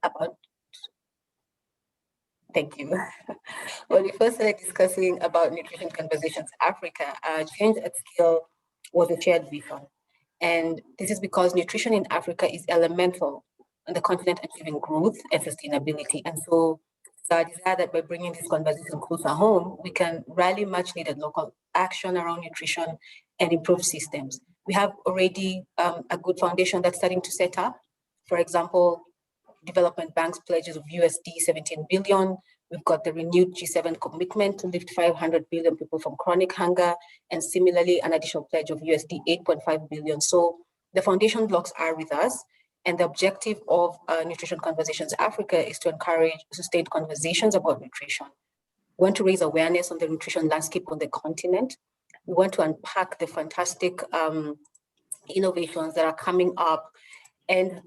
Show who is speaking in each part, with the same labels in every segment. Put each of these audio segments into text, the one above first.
Speaker 1: about, thank you. When we first started discussing about Nutrition Conversations Africa, change at scale was a shared vision. And this is because nutrition in Africa is elemental in the continent achieving growth and sustainability. And so it's our desire that by bringing this conversation closer home, we can rally much needed local action around nutrition and improve systems. We have already a good foundation that's starting to set up. For example, Development Bank's pledges of USD 17 billion. We've got the renewed G7 commitment to lift 500 billion people from chronic hunger, and similarly, an additional pledge of USD 8.5 billion. So the foundation blocks are with us, and the objective of Nutrition Conversations Africa is to encourage sustained conversations about nutrition. We want to raise awareness on the nutrition landscape on the continent. We want to unpack the fantastic innovations that are coming up and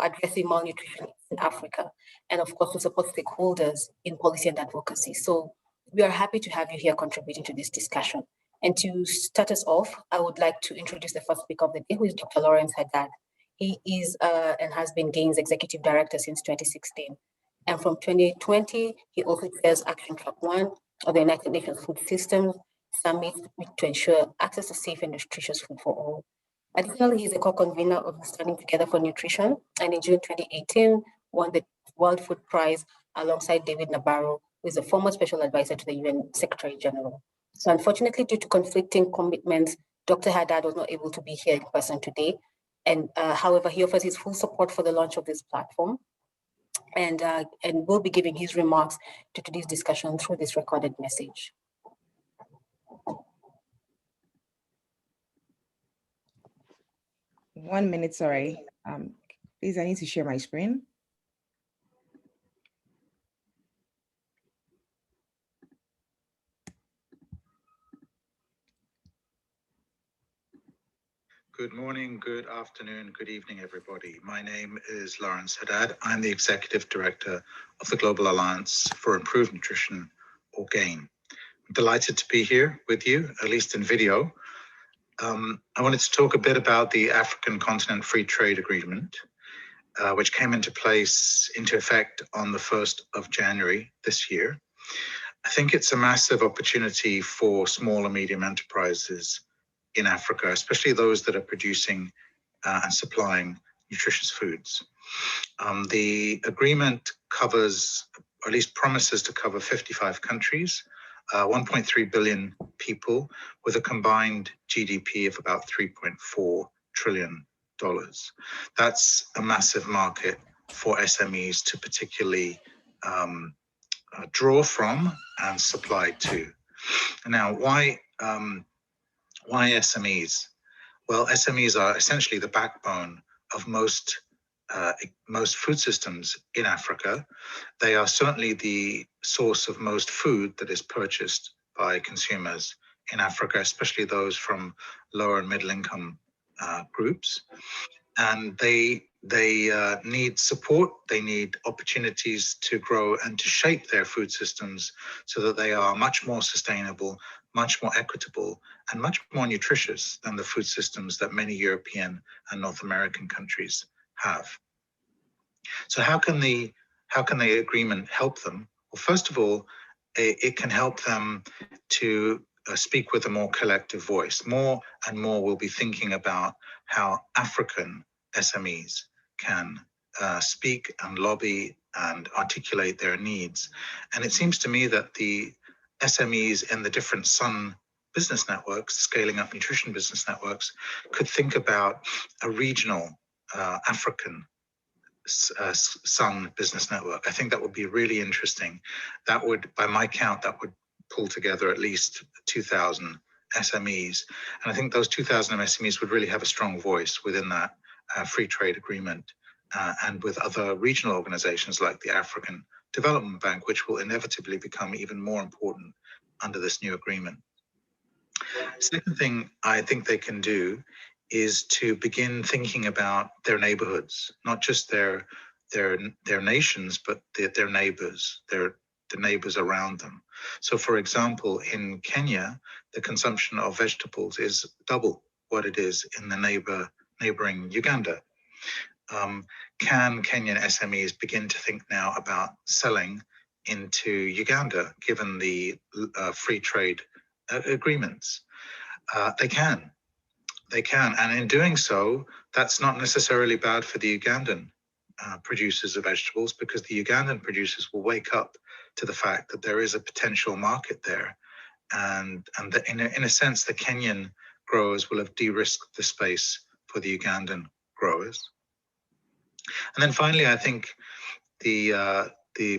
Speaker 1: addressing malnutrition in Africa, and of course to support stakeholders in policy and advocacy. So we are happy to have you here contributing to this discussion. And to start us off, I would like to introduce the first speaker of the day, who is Dr. Lawrence Haddad. He is and has been GAIN's Executive Director since 2016. And from 2020, he also chairs Action Track 1 of the United Nations Food Systems Summit to ensure access to safe and nutritious food for all. Additionally, he's a co-convener of the Standing Together for Nutrition, and in June 2018, won the World Food Prize alongside David Nabarro, who is a former special advisor to the UN Secretary General. So unfortunately, due to conflicting commitments, Dr. Haddad was not able to be here in person today. And however, he offers his full support for the launch of this platform, and will be giving his remarks to today's discussion through this recorded message.
Speaker 2: 1 minute, sorry. Please, I need to share my screen.
Speaker 3: Good morning, good afternoon, good evening, everybody. My name is Lawrence Haddad. I'm the Executive Director of the Global Alliance for Improved Nutrition, or GAIN. I'm delighted to be here with you, at least in video. I wanted to talk a bit about the African Continent Free Trade Agreement, which came into effect on the 1st of January this year. I think it's a massive opportunity for small and medium enterprises in Africa, especially those that are producing and supplying nutritious foods. The agreement covers, or at least promises to cover 55 countries, 1.3 billion people with a combined GDP of about $3.4 trillion. That's a massive market for SMEs to particularly draw from and supply to. Now, why SMEs? Well, SMEs are essentially the backbone of most food systems in Africa. They are certainly the source of most food that is purchased by consumers in Africa, especially those from lower and middle income groups. And they need support, they need opportunities to grow and to shape their food systems so that they are much more sustainable, much more equitable, and much more nutritious than the food systems that many European and North American countries have. So how can the agreement help them? Well, first of all, it can help them to speak with a more collective voice. More and more will be thinking about how African SMEs can speak and lobby and articulate their needs. And it seems to me that the SMEs in the different SUN business networks, scaling up nutrition business networks, could think about a regional African SUN business network. I think that would be really interesting. That would, by my count, that would pull together at least 2,000 SMEs. And I think those 2,000 SMEs would really have a strong voice within that free trade agreement and with other regional organizations like the African Development Bank, which will inevitably become even more important under this new agreement. Second thing I think they can do is to begin thinking about their neighborhoods, not just their nations, but their neighbors, the neighbors around them. So for example, in Kenya, the consumption of vegetables is double what it is in the neighboring Uganda. can Kenyan SMEs begin to think now about selling into Uganda, given the free trade agreements? They can, and in doing so, that's not necessarily bad for the Ugandan producers of vegetables, because the Ugandan producers will wake up to the fact that there is a potential market there, and that in a sense, the Kenyan growers will have de-risked the space for the Ugandan growers. And then finally, I think the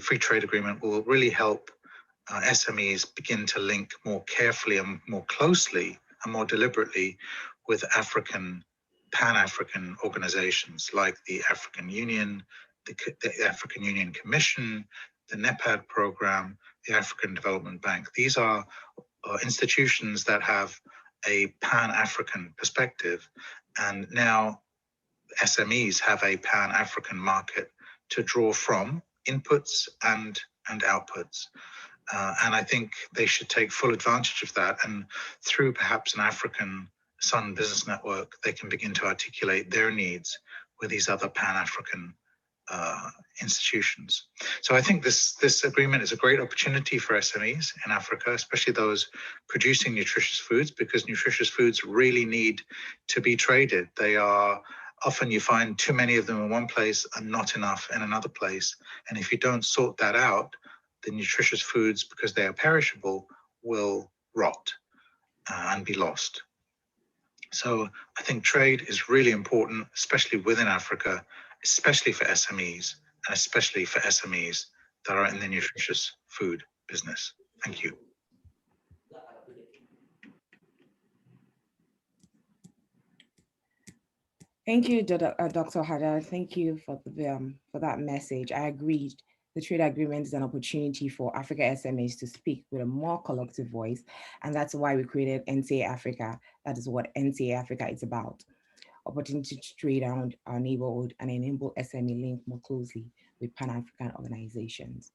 Speaker 3: free trade agreement will really help SMEs begin to link more carefully and more closely and more deliberately with Pan-African organizations like the African Union, the African Union Commission, the NEPAD program, the African Development Bank. These are institutions that have a Pan-African perspective, and now SMEs have a Pan-African market to draw from, inputs and outputs. And I think they should take full advantage of that. And through perhaps an African Sun Business Network, they can begin to articulate their needs with these other Pan-African institutions. So I think this agreement is a great opportunity for SMEs in Africa, especially those producing nutritious foods, because nutritious foods really need to be traded. They are often, you find too many of them in one place and not enough in another place. And if you don't sort that out, the nutritious foods, because they are perishable, will rot and be lost. So I think trade is really important, especially within Africa, especially for SMEs, and especially for SMEs that are in the nutritious food business. Thank you.
Speaker 2: Thank you, Dr. Haddad. Thank you for that message. I agreed. The trade agreement is an opportunity for Africa SMEs to speak with a more collective voice, and that's why we created NCAfrica. That is what NCAfrica is about. Opportunity to trade around our neighborhood and enable SME link more closely with Pan-African organizations.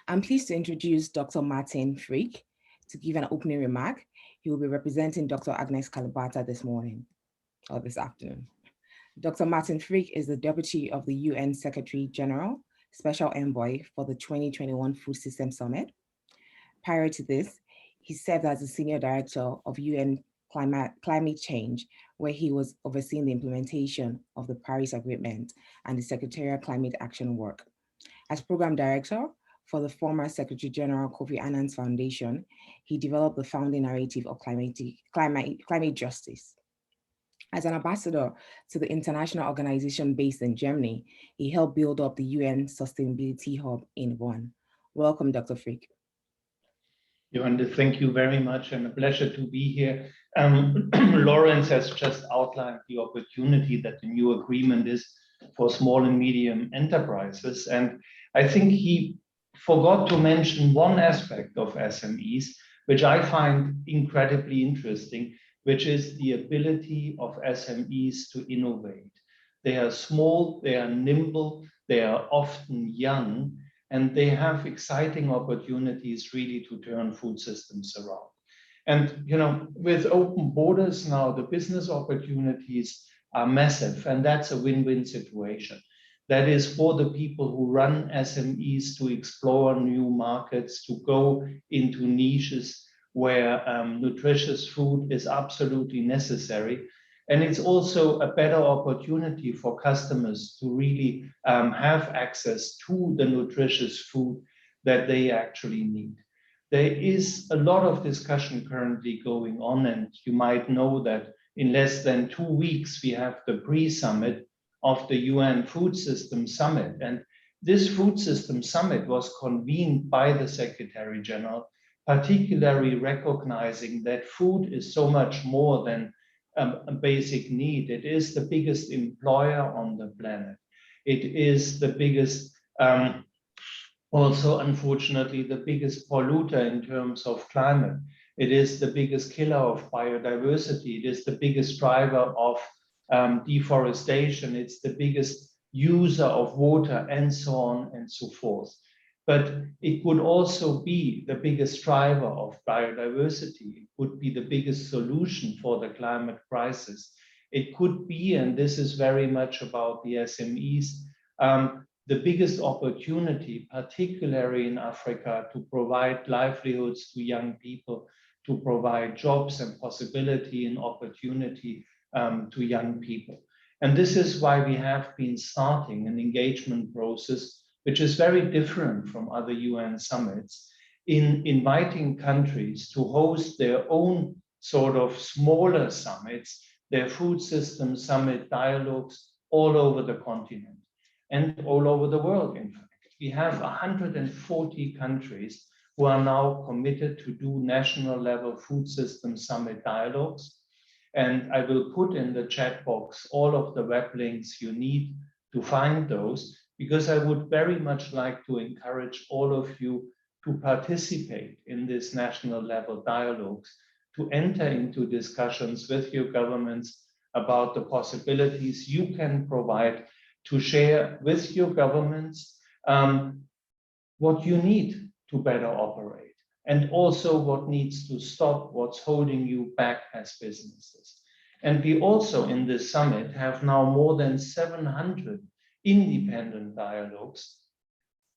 Speaker 2: I'm pleased to introduce Dr. Martin Frick to give an opening remark. He will be representing Dr. Agnes Kalibata this morning, or this afternoon. Dr. Martin Frick is the Deputy of the UN Secretary General, Special Envoy for the 2021 Food System Summit. Prior to this, he served as the Senior Director of UN Climate Change, where he was overseeing the implementation of the Paris Agreement and the Secretarial Climate Action Work. As Program Director for the former Secretary General Kofi Annan's Foundation, he developed the founding narrative of climate justice. As an ambassador to the international organization based in Germany, he helped build up the UN Sustainability Hub in Bonn. Welcome, Dr. Frick.
Speaker 4: Wandie, thank you very much, and a pleasure to be here. Lawrence has just outlined the opportunity that the new agreement is for small and medium enterprises, and I think he forgot to mention one aspect of SMEs, which I find incredibly interesting, which is the ability of SMEs to innovate. They are small, they are nimble, they are often young, and they have exciting opportunities really to turn food systems around. And with open borders now, the business opportunities are massive, and that's a win-win situation. That is for the people who run SMEs to explore new markets, to go into niches where nutritious food is absolutely necessary. And it's also a better opportunity for customers to really have access to the nutritious food that they actually need. There is a lot of discussion currently going on, and you might know that in less than 2 weeks, we have the pre-summit of the UN Food System Summit. And this Food System Summit was convened by the Secretary General, particularly recognizing that food is so much more than a basic need. It is the biggest employer on the planet. It is the biggest, also unfortunately, the biggest polluter in terms of climate. It is the biggest killer of biodiversity. It is the biggest driver of deforestation. It's the biggest user of water, and so on and so forth. But it would also be the biggest driver of biodiversity. It would be the biggest solution for the climate crisis. It could be, and this is very much about the SMEs, the biggest opportunity, particularly in Africa, to provide livelihoods to young people, to provide jobs and possibility and opportunity to young people. And this is why we have been starting an engagement process, which is very different from other UN summits, in inviting countries to host their own sort of smaller summits, their food system summit dialogues all over the continent and all over the world, in fact. We have 140 countries who are now committed to do national level food system summit dialogues. And I will put in the chat box all of the web links you need to find those, because I would very much like to encourage all of you to participate in this national level dialogues, to enter into discussions with your governments about the possibilities you can provide to share with your governments what you need to better operate, and also what needs to stop, what's holding you back as businesses. And we also in this summit have now more than 700 independent dialogues,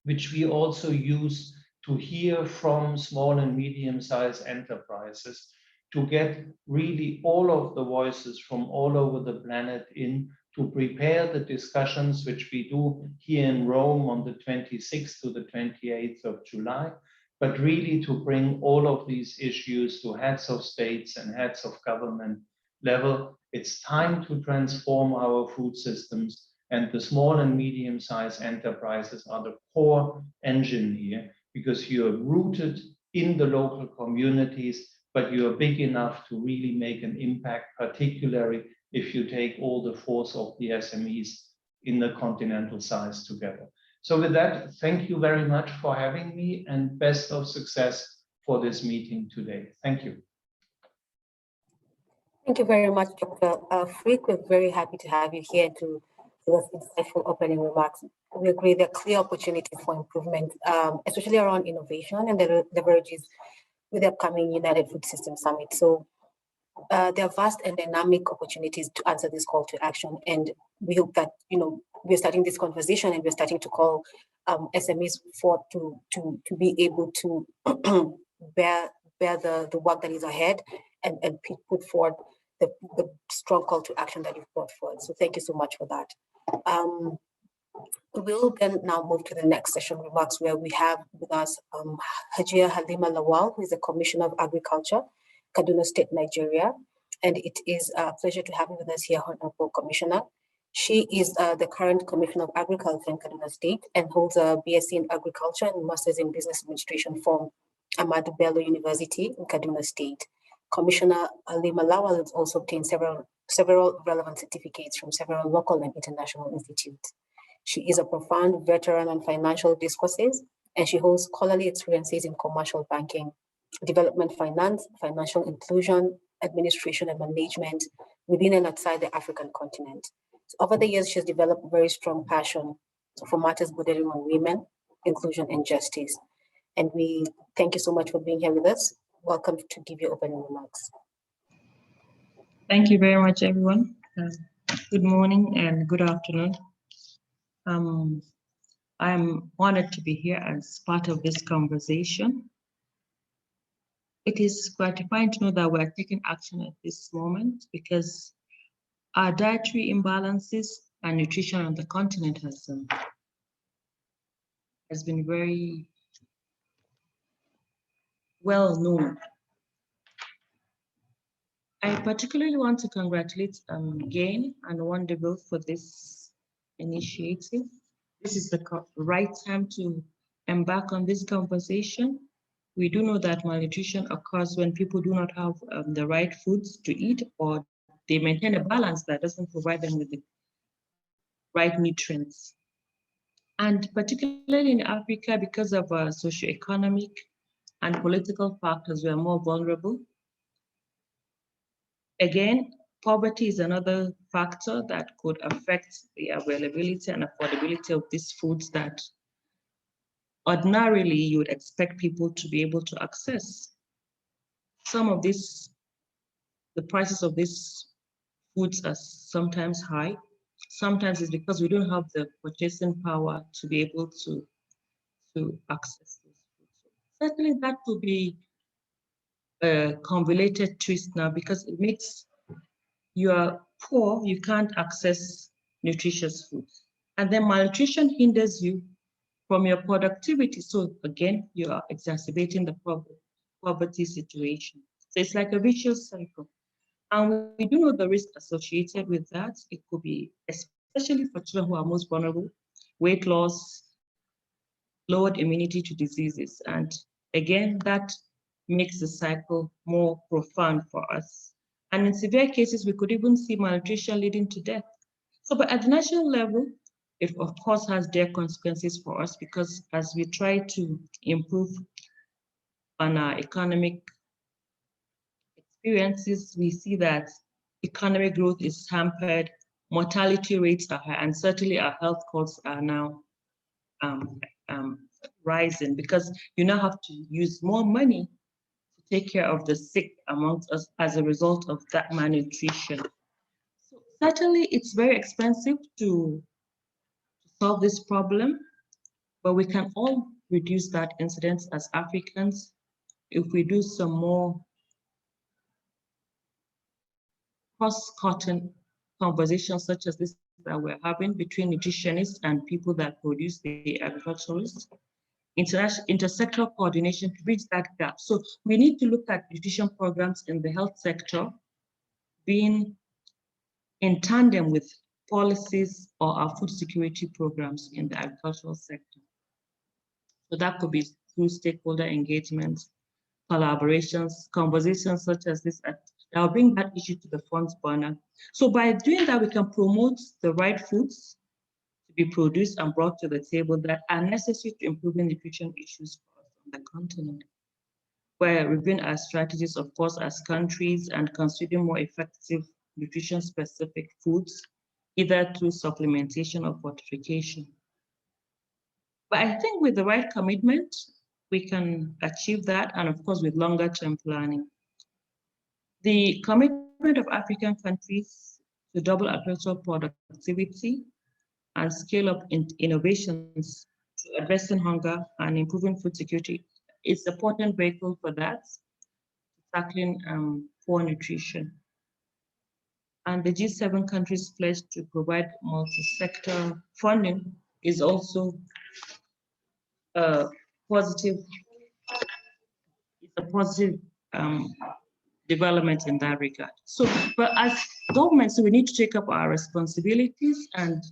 Speaker 4: which we also use to hear from small and medium-sized enterprises, to get really all of the voices from all over the planet in to prepare the discussions which we do here in Rome on the 26th to the 28th of July, but really to bring all of these issues to heads of states and heads of government level. It's time to transform our food systems, and the small and medium-sized enterprises are the core engine here, because you're rooted in the local communities, but you're big enough to really make an impact, particularly if you take all the force of the SMEs in the continental size together. So with that, thank you very much for having me, and best of success for this meeting today. Thank you.
Speaker 1: Thank you very much, Dr. Frick. We're very happy to have you here to give us insightful opening remarks. We agree there are clear opportunities for improvement, especially around innovation and the leverages with the upcoming United Food System Summit. So there are vast and dynamic opportunities to answer this call to action. And we hope that, we're starting this conversation and we're starting to call SMEs for to be able to bear the work that is ahead and put forward the strong call to action that you've brought forward. So thank you so much for that. We'll then now move to the next session remarks, where we have with us Hajiya Halima Lawal, who is the Commissioner of Agriculture, Kaduna State, Nigeria. And it is a pleasure to have you with us here, Honorable Commissioner. She is the current Commissioner of Agriculture in Kaduna State and holds a BSc in Agriculture and Masters in Business Administration from Ahmadu Bello University in Kaduna State. Commissioner Halima Lawal has also obtained several relevant certificates from several local and international institutes. She is a profound veteran on financial discourses, and she holds scholarly experiences in commercial banking, development finance, financial inclusion, administration and management within and outside the African continent. So over the years, she has developed a very strong passion for matters bordering on women, inclusion, and justice. And we thank you so much for being here with us. Welcome to give your opening remarks.
Speaker 5: Thank you very much, everyone. Good morning and good afternoon. I'm honored to be here as part of this conversation. It is gratifying to know that we're taking action at this moment, because our dietary imbalances and nutrition on the continent has been very well known. I particularly want to congratulate GAIN and Wandieville for this initiative. This is the right time to embark on this conversation. We do know that malnutrition occurs when people do not have the right foods to eat, or they maintain a balance that doesn't provide them with the right nutrients. And particularly in Africa, because of socioeconomic and political factors, we are more vulnerable. Again, poverty is another factor that could affect the availability and affordability of these foods that ordinarily you would expect people to be able to access. Some of this, the prices of these foods are sometimes high. Sometimes it's because we don't have the purchasing power to be able to access those foods. Certainly that could be a convoluted twist now, because it makes you are poor, you can't access nutritious foods. And then malnutrition hinders you from your productivity. So again, you are exacerbating the poverty situation. So it's like a vicious cycle. And we do know the risk associated with that. It could be, especially for children who are most vulnerable, weight loss, lowered immunity to diseases. And again, that makes the cycle more profound for us. And in severe cases, we could even see malnutrition leading to death. So, but at the national level, it of course has dire consequences for us, because as we try to improve on our economic experiences, we see that economic growth is hampered, mortality rates are high, and certainly our health costs are now rising, because you now have to use more money to take care of the sick amongst us as a result of that malnutrition. So certainly it's very expensive to solve this problem, but we can all reduce that incidence as Africans if we do some more cross-cutting conversations such as this that we're having between nutritionists and people that produce the agriculturalists, intersectoral coordination to bridge that gap. So we need to look at nutrition programs in the health sector being in tandem with policies or our food security programs in the agricultural sector. So that could be through stakeholder engagement, collaborations, conversations such as this that will bring that issue to the front burner. So by doing that, we can promote the right foods to be produced and brought to the table that are necessary to improving nutrition issues for us on the continent. Where reviewing our strategies, of course, as countries, and considering more effective nutrition-specific foods, either through supplementation or fortification. But I think with the right commitment, we can achieve that, and of course, with longer-term planning. The commitment of African countries to double agricultural productivity and scale up innovations to addressing hunger and improving food security is a potent vehicle for that, tackling poor nutrition. And the G7 countries pledged to provide multi-sector funding is also a positive development in that regard. So, but as governments, we need to take up our responsibilities and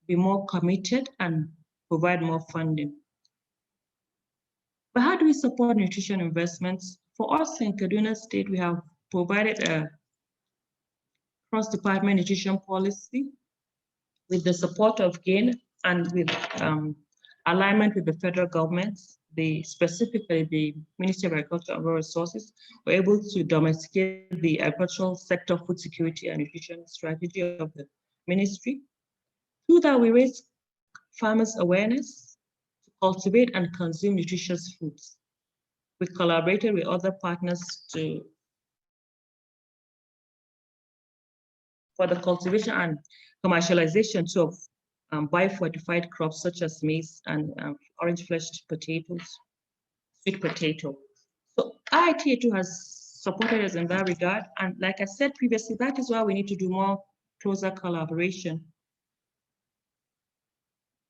Speaker 5: be more committed and provide more funding. But how do we support nutrition investments? For us in Kaduna State, we have provided a cross-department nutrition policy with the support of GAIN and with alignment with the federal government. Specifically the Ministry of Agriculture and Rural Resources were able to domesticate the agricultural sector food security and nutrition strategy of the ministry. Through that, we raised farmers' awareness to cultivate and consume nutritious foods. We collaborated with other partners for the cultivation and commercialization of biofortified crops such as maize and orange-fleshed potatoes, sweet potato. So IITA2 has supported us in that regard. And like I said previously, that is why we need to do more closer collaboration,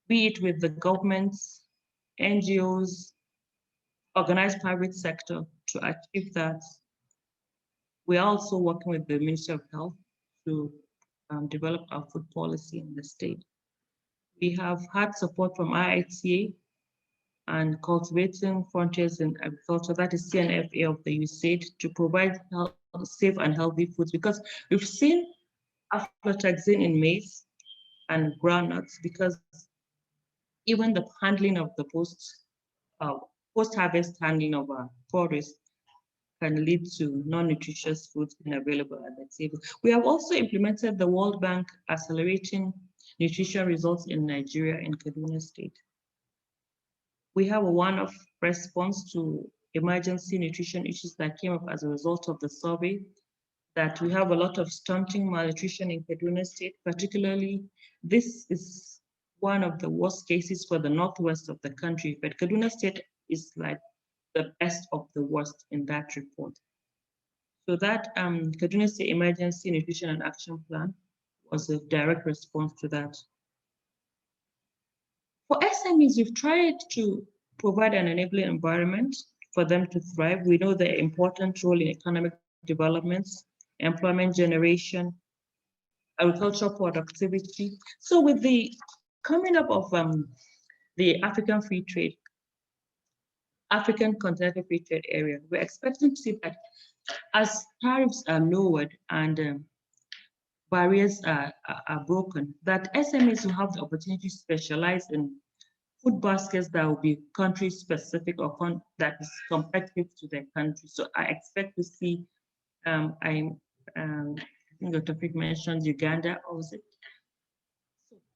Speaker 5: be it with the governments, NGOs, organized private sector to achieve that. We're also working with the Ministry of Health to develop our food policy in the state. We have had support from IITA and Cultivating Frontiers in Agriculture, that is CNFA of the USAID, to provide safe and healthy foods, because we've seen aflatoxin in maize and groundnuts, because even the handling of the post-harvest handling of our produce can lead to non-nutritious foods being available at the table. We have also implemented the World Bank Accelerating Nutrition Results in Nigeria in Kaduna State. We have a one-off response to emergency nutrition issues that came up as a result of the survey that we have a lot of stunting malnutrition in Kaduna State, particularly this is one of the worst cases for the northwest of the country, but Kaduna State is like the best of the worst in that report. So that Kaduna State Emergency Nutrition and Action Plan was a direct response to that. For SMEs, we've tried to provide an enabling environment for them to thrive. We know their important role in economic developments, employment generation, agricultural productivity. So with the coming up of the African Continental Free Trade Area, we're expecting to see that as tariffs are lowered and barriers are broken, that SMEs will have the opportunity to specialize in food baskets that will be country specific or that is competitive to their country. So I expect to see, I think Dr. Frick mentioned Uganda, or was it?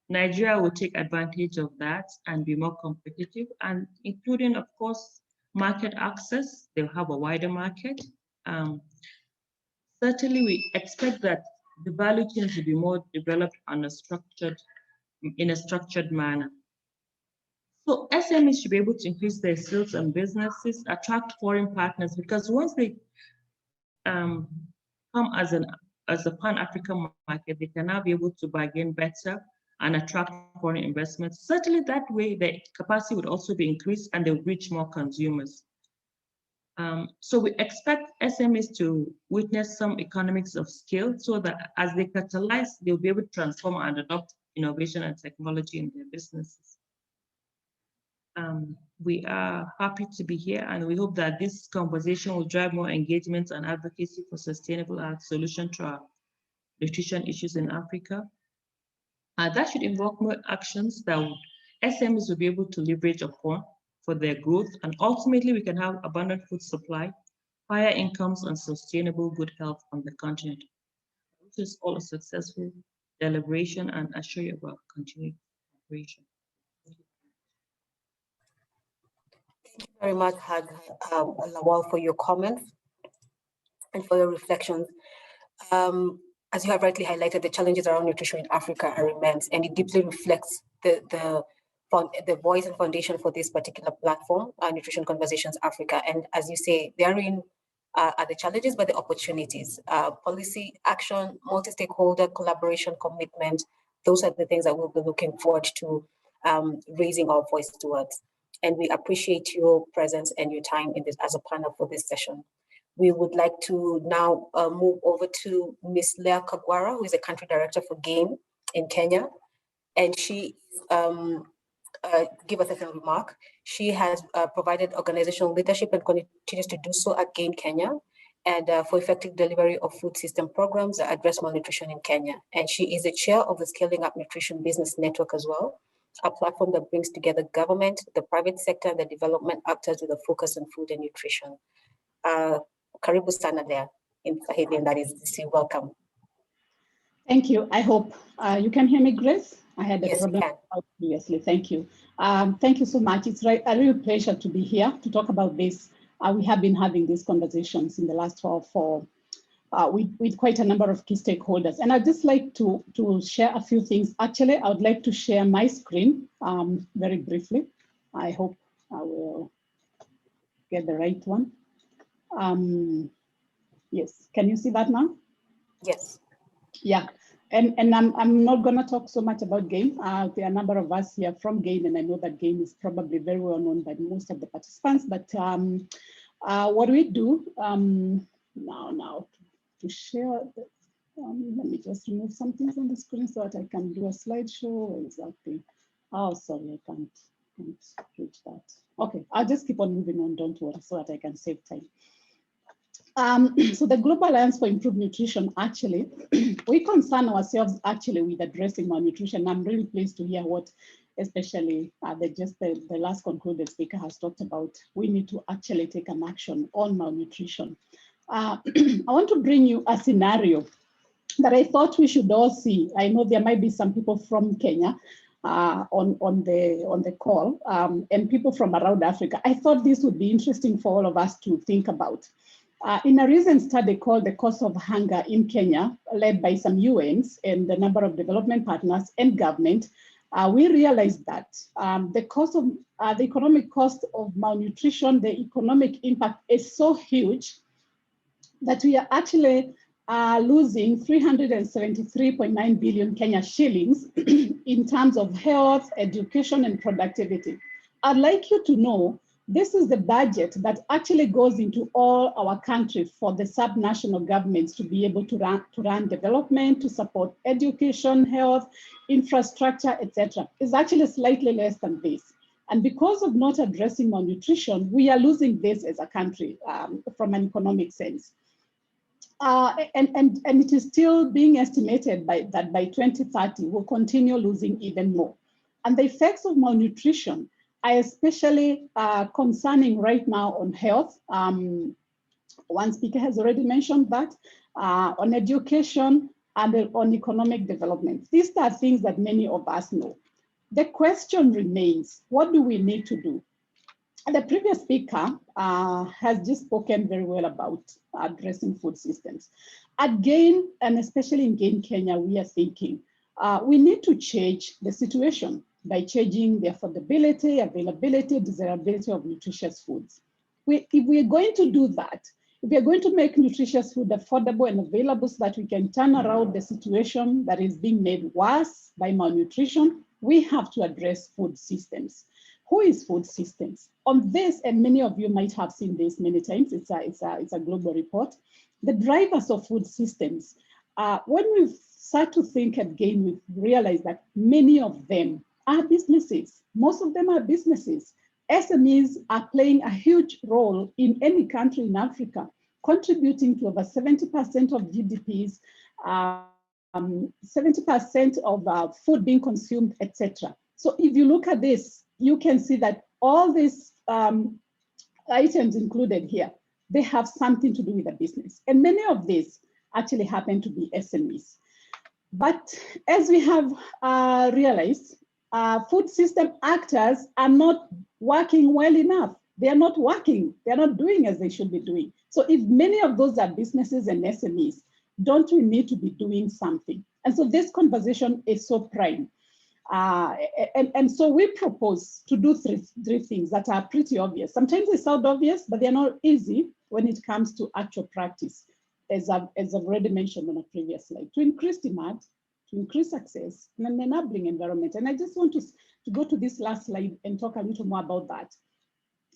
Speaker 5: Nigeria will take advantage of that and be more competitive, and including, of course, market access. They'll have a wider market. Certainly, we expect that the value chain to be more developed in a structured manner. So SMEs should be able to increase their sales and businesses, attract foreign partners, because once they come as a pan-African market, they can now be able to bargain better and attract foreign investments. Certainly that way, the capacity would also be increased and they would reach more consumers. So we expect SMEs to witness some economics of scale so that as they catalyze, they'll be able to transform and adopt innovation and technology in their businesses. We are happy to be here, and we hope that this conversation will drive more engagement and advocacy for sustainable ag solution to our nutrition issues in Africa. That should involve more actions that SMEs will be able to leverage upon for their growth, and ultimately we can have abundant food supply, higher incomes, and sustainable good health on the continent. Which is all a successful deliberation, and assure you about continued cooperation.
Speaker 1: Thank you very much, Lawal, for your comments and for your reflections. As you have rightly highlighted, the challenges around nutrition in Africa are immense, and it deeply reflects the voice and foundation for this particular platform, Nutrition Conversations Africa. And as you say, therein are the challenges, but the opportunities. Policy action, multi-stakeholder collaboration, commitment, those are the things that we'll be looking forward to raising our voice towards. And we appreciate your presence and your time in this as a panel for this session. We would like to now move over to Ms. Leah Kagwara, who is a country director for GAIN in Kenya. And she give us a remark. She has provided organizational leadership and continues to do so at GAIN Kenya, and for effective delivery of food system programs that address malnutrition in Kenya. And she is the chair of the Scaling Up Nutrition Business Network as well, a platform that brings together government, the private sector, and the development actors with a focus on food and nutrition. Karibu sana there in Swahili, and that is DC. Welcome.
Speaker 6: Thank you. I hope you can hear me, Grace. I had a problem previously. Thank you. Thank you so much. It's a real pleasure to be here to talk about this. We have been having these conversations in the last while with quite a number of key stakeholders. And I'd just like to share a few things. Actually, I would like to share my screen very briefly. I hope I will get the right one. Yes, can you see that now?
Speaker 1: Yes.
Speaker 6: Yeah, and I'm not gonna talk so much about GAIN. There are a number of us here from GAIN, and I know that GAIN is probably very well known by most of the participants, but what we do now to share, let me just remove something from the screen so that I can do a slideshow. Exactly. Oh, sorry, I can't reach that. Okay, I'll just keep on moving on, don't worry, so that I can save time. So the Global Alliance for Improved Nutrition, actually, we concern ourselves actually with addressing malnutrition. I'm really pleased to hear what, especially the last concluded speaker has talked about. We need to actually take an action on malnutrition. I want to bring you a scenario that I thought we should all see. I know there might be some people from Kenya on the call and people from around Africa. I thought this would be interesting for all of us to think about. In a recent study called The Cost of Hunger in Kenya, led by some UNs and a number of development partners and government, we realized that the economic cost of malnutrition, the economic impact is so huge that we are actually losing 373.9 billion Kenya shillings in terms of health, education, and productivity. I'd like you to know this is the budget that actually goes into all our country for the subnational governments to be able to run development, to support education, health, infrastructure, etc. It's actually slightly less than this. And because of not addressing malnutrition, we are losing this as a country from an economic sense. And it is still being estimated that by 2030, we'll continue losing even more. And the effects of malnutrition are especially concerning right now on health. One speaker has already mentioned that, on education and on economic development. These are things that many of us know. The question remains, what do we need to do? The previous speaker has just spoken very well about addressing food systems. At GAIN, and especially in GAIN Kenya, we are thinking we need to change the situation by changing the affordability, availability, desirability of nutritious foods. If we are going to do that, if we are going to make nutritious food affordable and available so that we can turn around the situation that is being made worse by malnutrition, we have to address food systems. Who is food systems? On this, and many of you might have seen this many times, it's a global report. The drivers of food systems, when we start to think at GAIN, we realize that many of them are businesses. Most of them are businesses. SMEs are playing a huge role in any country in Africa, contributing to over 70% of GDPs, 70% of food being consumed, etc. So if you look at this, you can see that all these items included here, they have something to do with the business. And many of these actually happen to be SMEs. But as we have realized, food system actors are not working well enough. They are not working. They're not doing as they should be doing. So if many of those are businesses and SMEs, don't we need to be doing something? And so this conversation is so prime. And so we propose to do three things that are pretty obvious. Sometimes they sound obvious, but they're not easy when it comes to actual practice, as I've already mentioned on a previous slide, to increase demand, to increase access, and an enabling environment. And I just want to go to this last slide and talk a little more about that.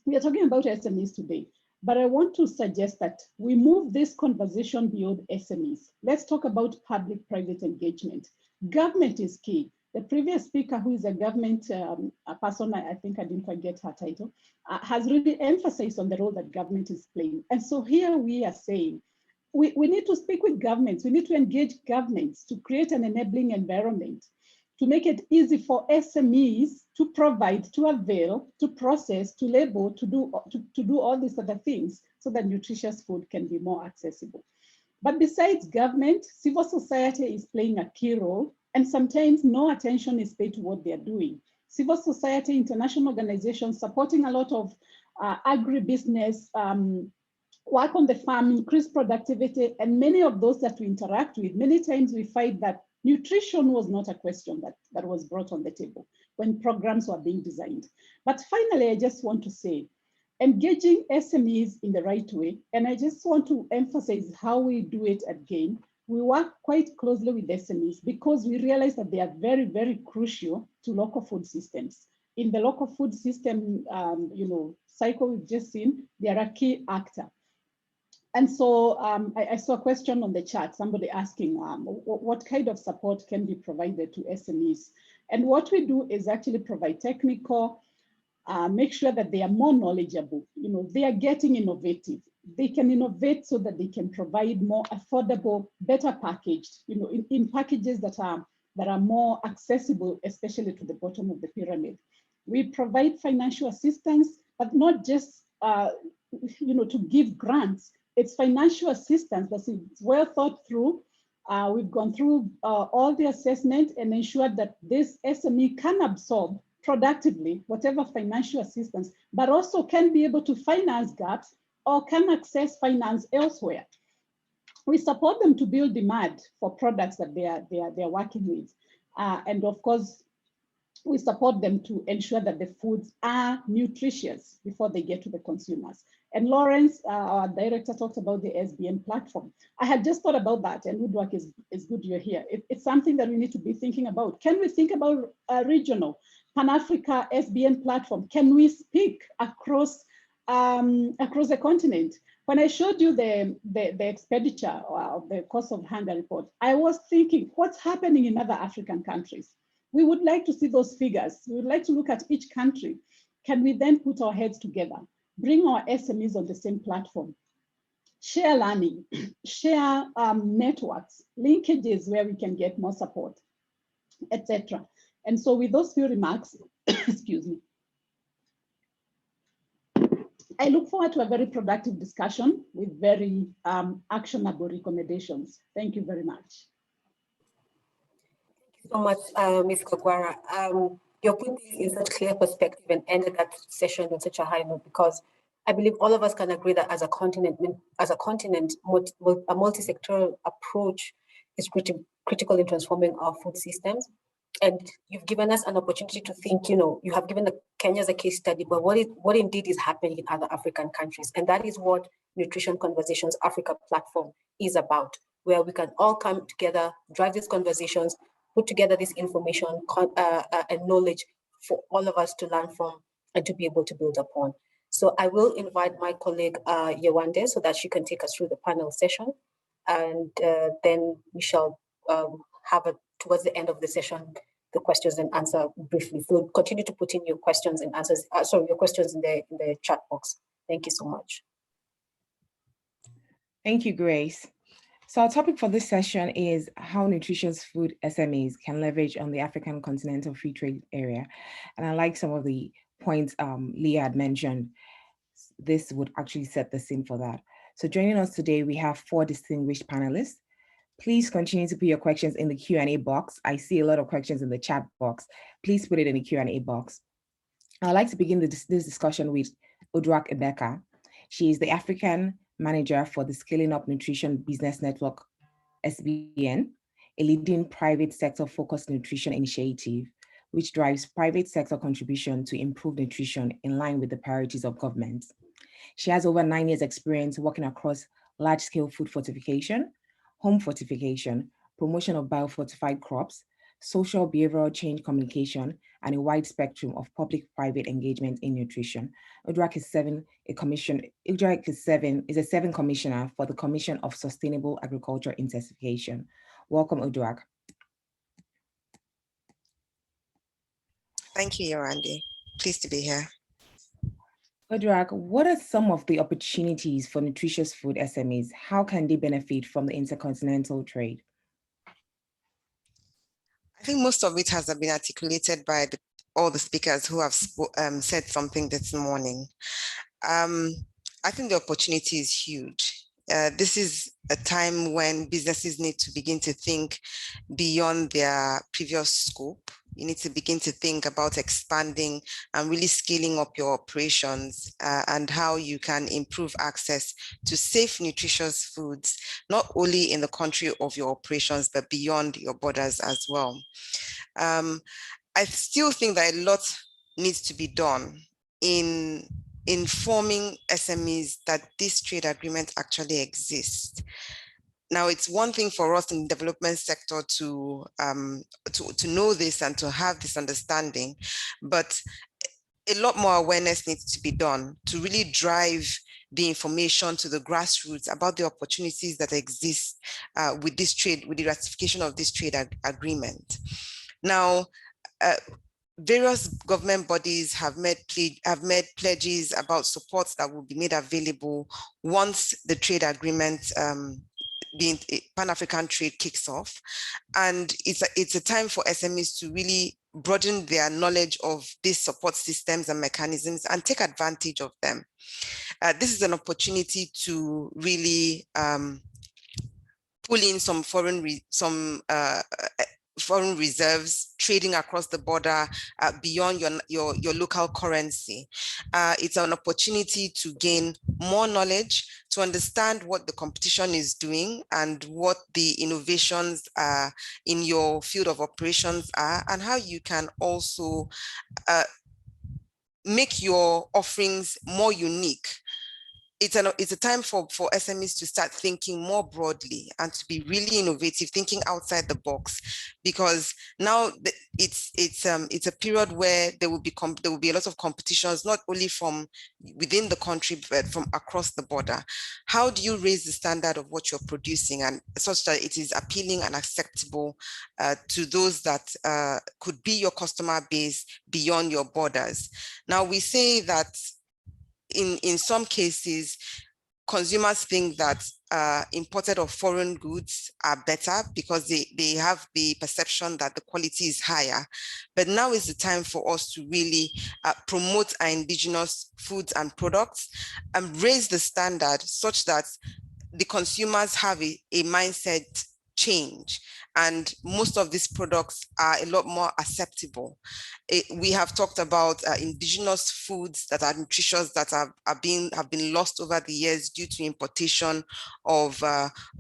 Speaker 6: We are talking about SMEs today, but I want to suggest that we move this conversation beyond SMEs. Let's talk about public-private engagement. Government is key. The previous speaker, who is a government person, I think I didn't quite get her title, has really emphasized on the role that government is playing. And so here we are saying, we need to speak with governments. We need to engage governments to create an enabling environment, to make it easy for SMEs to provide, to avail, to process, to label, to do all these other things so that nutritious food can be more accessible. But besides government, civil society is playing a key role, and sometimes no attention is paid to what they're doing. Civil society, international organizations supporting a lot of agribusiness, work on the farm, increase productivity, and many of those that we interact with, many times we find that nutrition was not a question that was brought on the table when programs were being designed. But finally, I just want to say, engaging SMEs in the right way, and I just want to emphasize how we do it at GAIN. We work quite closely with SMEs because we realize that they are very, very crucial to local food systems. In the local food system, cycle we've just seen, they are a key actor. And so I saw a question on the chat, somebody asking what kind of support can be provided to SMEs. And what we do is actually provide technical, make sure that they are more knowledgeable. They are getting innovative. They can innovate so that they can provide more affordable, better packaged, in packages that are more accessible, especially to the bottom of the pyramid. We provide financial assistance, but not just to give grants. It's financial assistance that's well thought through. We've gone through all the assessment and ensured that this SME can absorb productively whatever financial assistance, but also can be able to finance gaps or can access finance elsewhere. We support them to build demand for products that they're working with. And of course, we support them to ensure that the foods are nutritious before they get to the consumers. And Lawrence, our director, talked about the SBN platform. I had just thought about that, and Uduak is good you're here. It's something that we need to be thinking about. Can we think about a regional Pan-Africa SBN platform? Can we speak across the continent? When I showed you the expenditure of the cost of hunger report, I was thinking, what's happening in other African countries? We would like to see those figures. We would like to look at each country. Can we then put our heads together, bring our SMEs on the same platform, share learning, share networks, linkages where we can get more support, etc. And so with those few remarks, excuse me, I look forward to a very productive discussion with very actionable recommendations. Thank you very much.
Speaker 1: So much, Ms. Kagwara. You're putting this in such clear perspective and ended that session on such a high note, because I believe all of us can agree that as a continent, a multi-sectoral approach is critical in transforming our food systems. And you've given us an opportunity to think, you have given Kenya as a case study, but what indeed is happening in other African countries. And that is what Nutrition Conversations Africa platform is about, where we can all come together, drive these conversations, put together this information and knowledge for all of us to learn from and to be able to build upon. So I will invite my colleague Wandie so that she can take us through the panel session. And then we shall have towards the end of the session, the questions and answer briefly. So continue to put in your questions and answers, your questions in the chat box. Thank you so much.
Speaker 2: Thank you, Grace. So our topic for this session is how nutritious food SMEs can leverage on the African Continental Free Trade Area. And I like some of the points Leah had mentioned. This would actually set the scene for that. So joining us today, we have 4 distinguished panelists. Please continue to put your questions in the Q&A box. I see a lot of questions in the chat box. Please put it in the Q&A box. I'd like to begin this discussion with Uduak Igbeka. She is the African Manager for the Scaling Up Nutrition Business Network, SBN, a leading private sector focused nutrition initiative, which drives private sector contribution to improve nutrition in line with the priorities of government. She has over 9 years experience working across large-scale food fortification, home fortification, promotion of biofortified crops, social behavioral change communication, and a wide spectrum of public-private engagement in nutrition. Uduak is a 7th commissioner for the Commission of Sustainable Agriculture Intensification. Welcome, Uduak.
Speaker 7: Thank you, Wandie. Pleased to be here.
Speaker 2: Uduak, what are some of the opportunities for nutritious food SMEs? How can they benefit from the intercontinental trade?
Speaker 7: I think most of it has been articulated by all the speakers who have said something this morning. I think the opportunity is huge. This is a time when businesses need to begin to think beyond their previous scope. You need to begin to think about expanding and really scaling up your operations and how you can improve access to safe, nutritious foods, not only in the country of your operations, but beyond your borders as well. I still think that a lot needs to be done in informing SMEs that this trade agreement actually exists. Now, it's one thing for us in the development sector to know this and to have this understanding, but a lot more awareness needs to be done to really drive the information to the grassroots about the opportunities that exist with this trade, with the ratification of this trade agreement. Now, various government bodies have made pledges about supports that will be made available once the trade agreement being Pan-African trade kicks off. And it's a time for SMEs to really broaden their knowledge of these support systems and mechanisms and take advantage of them. This is an opportunity to really pull in some foreign reserves, trading across the border beyond your local currency. It's an opportunity to gain more knowledge, to understand what the competition is doing and what the innovations in your field of operations are, and how you can also make your offerings more unique. It's a time for SMEs to start thinking more broadly and to be really innovative, thinking outside the box, because now it's a period where there will be a lot of competitions, not only from within the country but from across the border. How do you raise the standard of what you're producing and such that it is appealing and acceptable to those that could be your customer base beyond your borders? Now, we say that in some cases, consumers think that imported or foreign goods are better because they have the perception that the quality is higher. But now is the time for us to really promote our indigenous foods and products and raise the standard such that the consumers have a mindset change, and most of these products are a lot more acceptable. We have talked about indigenous foods that are nutritious, that have been lost over the years due to importation of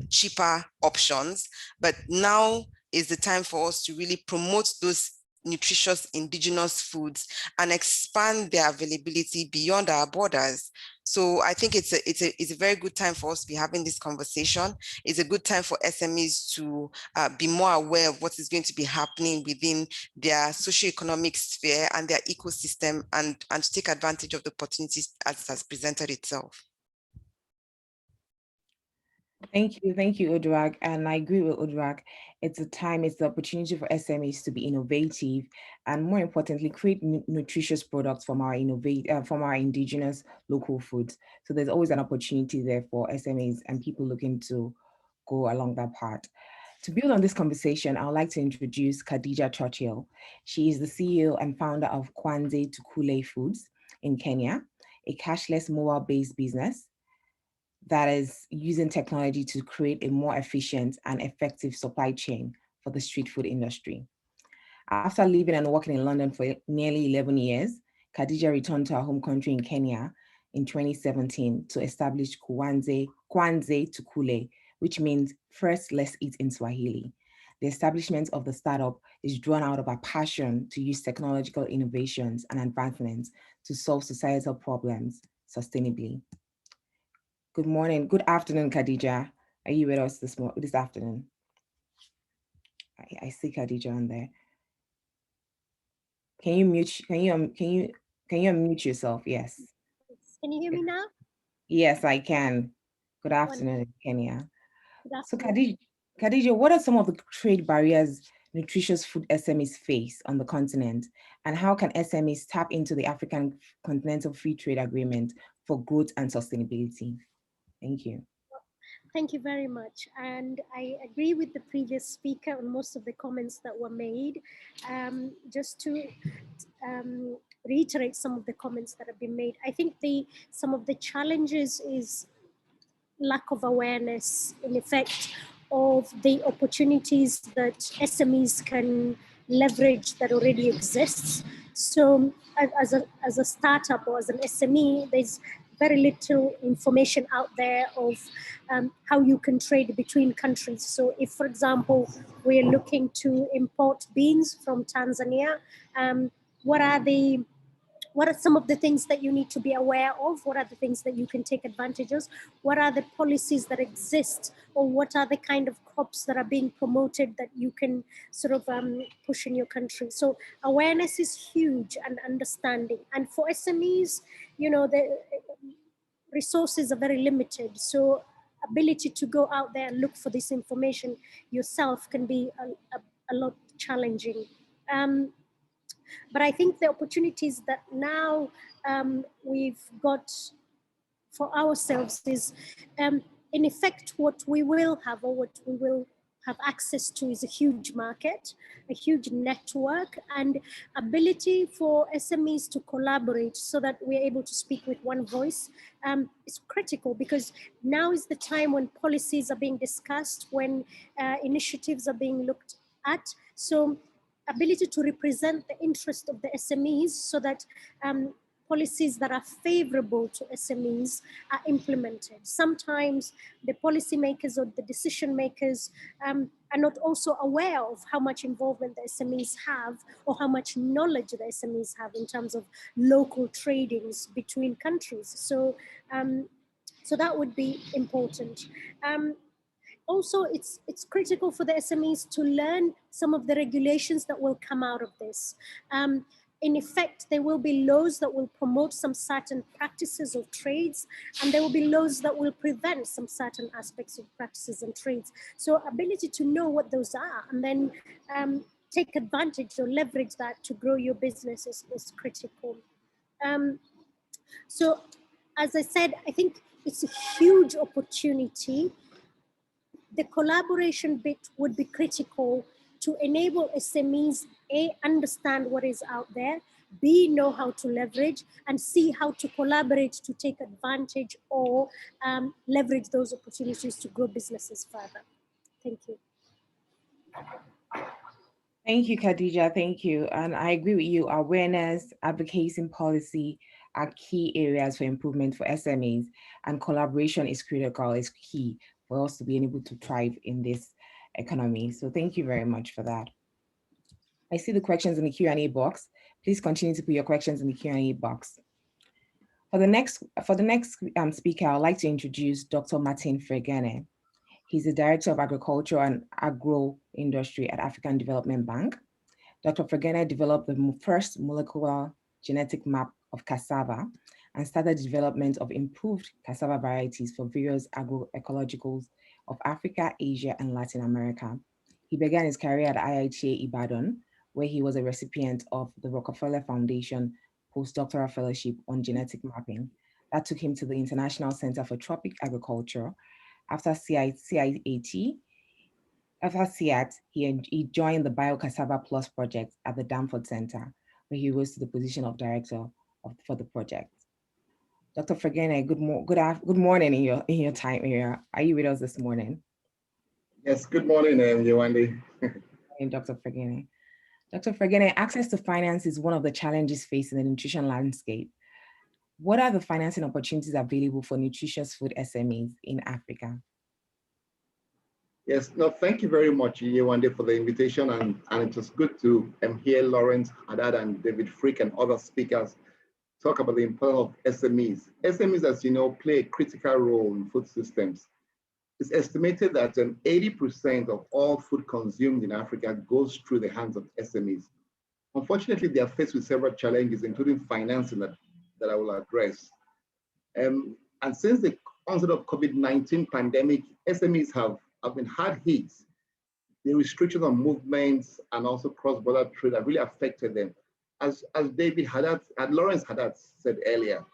Speaker 7: cheaper options. But now is the time for us to really promote those nutritious indigenous foods and expand their availability beyond our borders. So I think it's a very good time for us to be having this conversation. It's a good time for SMEs to be more aware of what is going to be happening within their socioeconomic sphere and their ecosystem, and to take advantage of the opportunities as it has presented itself.
Speaker 2: Thank you, Uduak. And I agree with Uduak. It's the opportunity for SMEs to be innovative and, more importantly, create nutritious products from our indigenous local foods. So there's always an opportunity there for SMEs and people looking to go along that path. To build on this conversation, I would like to introduce Khadija Churchill. She is the CEO and founder of Kwanza Tukule Foods in Kenya, a cashless mobile-based business that is using technology to create a more efficient and effective supply chain for the street food industry. After living and working in London for nearly 11 years, Khadija returned to her home country in Kenya in 2017 to establish Kwanza Tukule, which means first let's eat in Swahili. The establishment of the startup is drawn out of a passion to use technological innovations and advancements to solve societal problems sustainably. Good morning, good afternoon, Khadija. Are you with us this afternoon? I see Khadija on there. Can you unmute yourself? Yes.
Speaker 8: Can you hear me now?
Speaker 2: Yes, I can. Good afternoon, Kenya.
Speaker 8: Good afternoon.
Speaker 2: So Khadija, what are some of the trade barriers nutritious food SMEs face on the continent, and how can SMEs tap into the African Continental Free Trade Agreement for growth and sustainability? Thank you.
Speaker 8: Thank you very much. And I agree with the previous speaker on most of the comments that were made. Just to reiterate some of the comments that have been made, I think some of the challenges is lack of awareness, in effect, of the opportunities that SMEs can leverage that already exists. So as a startup or as an SME, there's very little information out there of how you can trade between countries. So if, for example, we're looking to import beans from Tanzania, what are some of the things that you need to be aware of? What are the things that you can take advantage of? What are the policies that exist? Or what are the kind of crops that are being promoted that you can sort of push in your country? So awareness is huge, and understanding. And for SMEs, you know, the resources are very limited. So ability to go out there and look for this information yourself can be a lot challenging. But I think the opportunities that now we've got for ourselves is, in effect, what we will have or what we will have access to is a huge market, a huge network, and ability for SMEs to collaborate so that we're able to speak with one voice is critical, because now is the time when policies are being discussed, when initiatives are being looked at. So ability to represent the interest of the SMEs so that policies that are favorable to SMEs are implemented. Sometimes the policymakers or the decision makers are not also aware of how much involvement the SMEs have or how much knowledge the SMEs have in terms of local tradings between countries. So, so that would be important. Also, it's critical for the SMEs to learn some of the regulations that will come out of this. In effect, there will be laws that will promote some certain practices of trades, and there will be laws that will prevent some certain aspects of practices and trades. So ability to know what those are and then take advantage or leverage that to grow your business is critical. So as I said, I think it's a huge opportunity. The collaboration bit would be critical to enable SMEs, A, understand what is out there, B, know how to leverage, and C, how to collaborate to take advantage or leverage those opportunities to grow businesses further. Thank you.
Speaker 2: Thank you, Khadija. Thank you. And I agree with you. Awareness, advocacy, and policy are key areas for improvement for SMEs, and collaboration is critical, is key for us to be able to thrive in this economy. So thank you very much for that. I see the questions in the Q&A box. Please continue to put your questions in the Q&A box. For the next speaker, I'd like to introduce Dr. Martin Fregene. He's the Director of Agriculture and Agro-Industry at African Development Bank. Dr. Fregene developed the first molecular genetic map of cassava and started the development of improved cassava varieties for various agroecologicals of Africa, Asia, and Latin America. He began his career at IITA Ibadan, where he was a recipient of the Rockefeller Foundation postdoctoral fellowship on genetic mapping. That took him to the International Center for Tropic Agriculture. After CIAT, he joined the BioCassava Plus project at the Danford Center, where he rose to the position of director for the project. Dr. Fregene, good morning in your time here. Are you with us this morning?
Speaker 9: Yes, good morning, Wandie.
Speaker 2: Dr. Fregene. Dr. Fregene, access to finance is one of the challenges facing the nutrition landscape. What are the financing opportunities available for nutritious food SMEs in Africa?
Speaker 9: Yes, no, thank you very much, Wandie, for the invitation, and it was good to hear Lawrence, Haddad, and David Frick and other speakers talk about the importance of SMEs. SMEs, as you know, play a critical role in food systems. It's estimated that 80% of all food consumed in Africa goes through the hands of SMEs. Unfortunately, they are faced with several challenges, including financing that I will address. And since the onset of COVID-19 pandemic, SMEs have been hard hit. The restrictions on movements and also cross-border trade have really affected them. As Lawrence Haddad said earlier,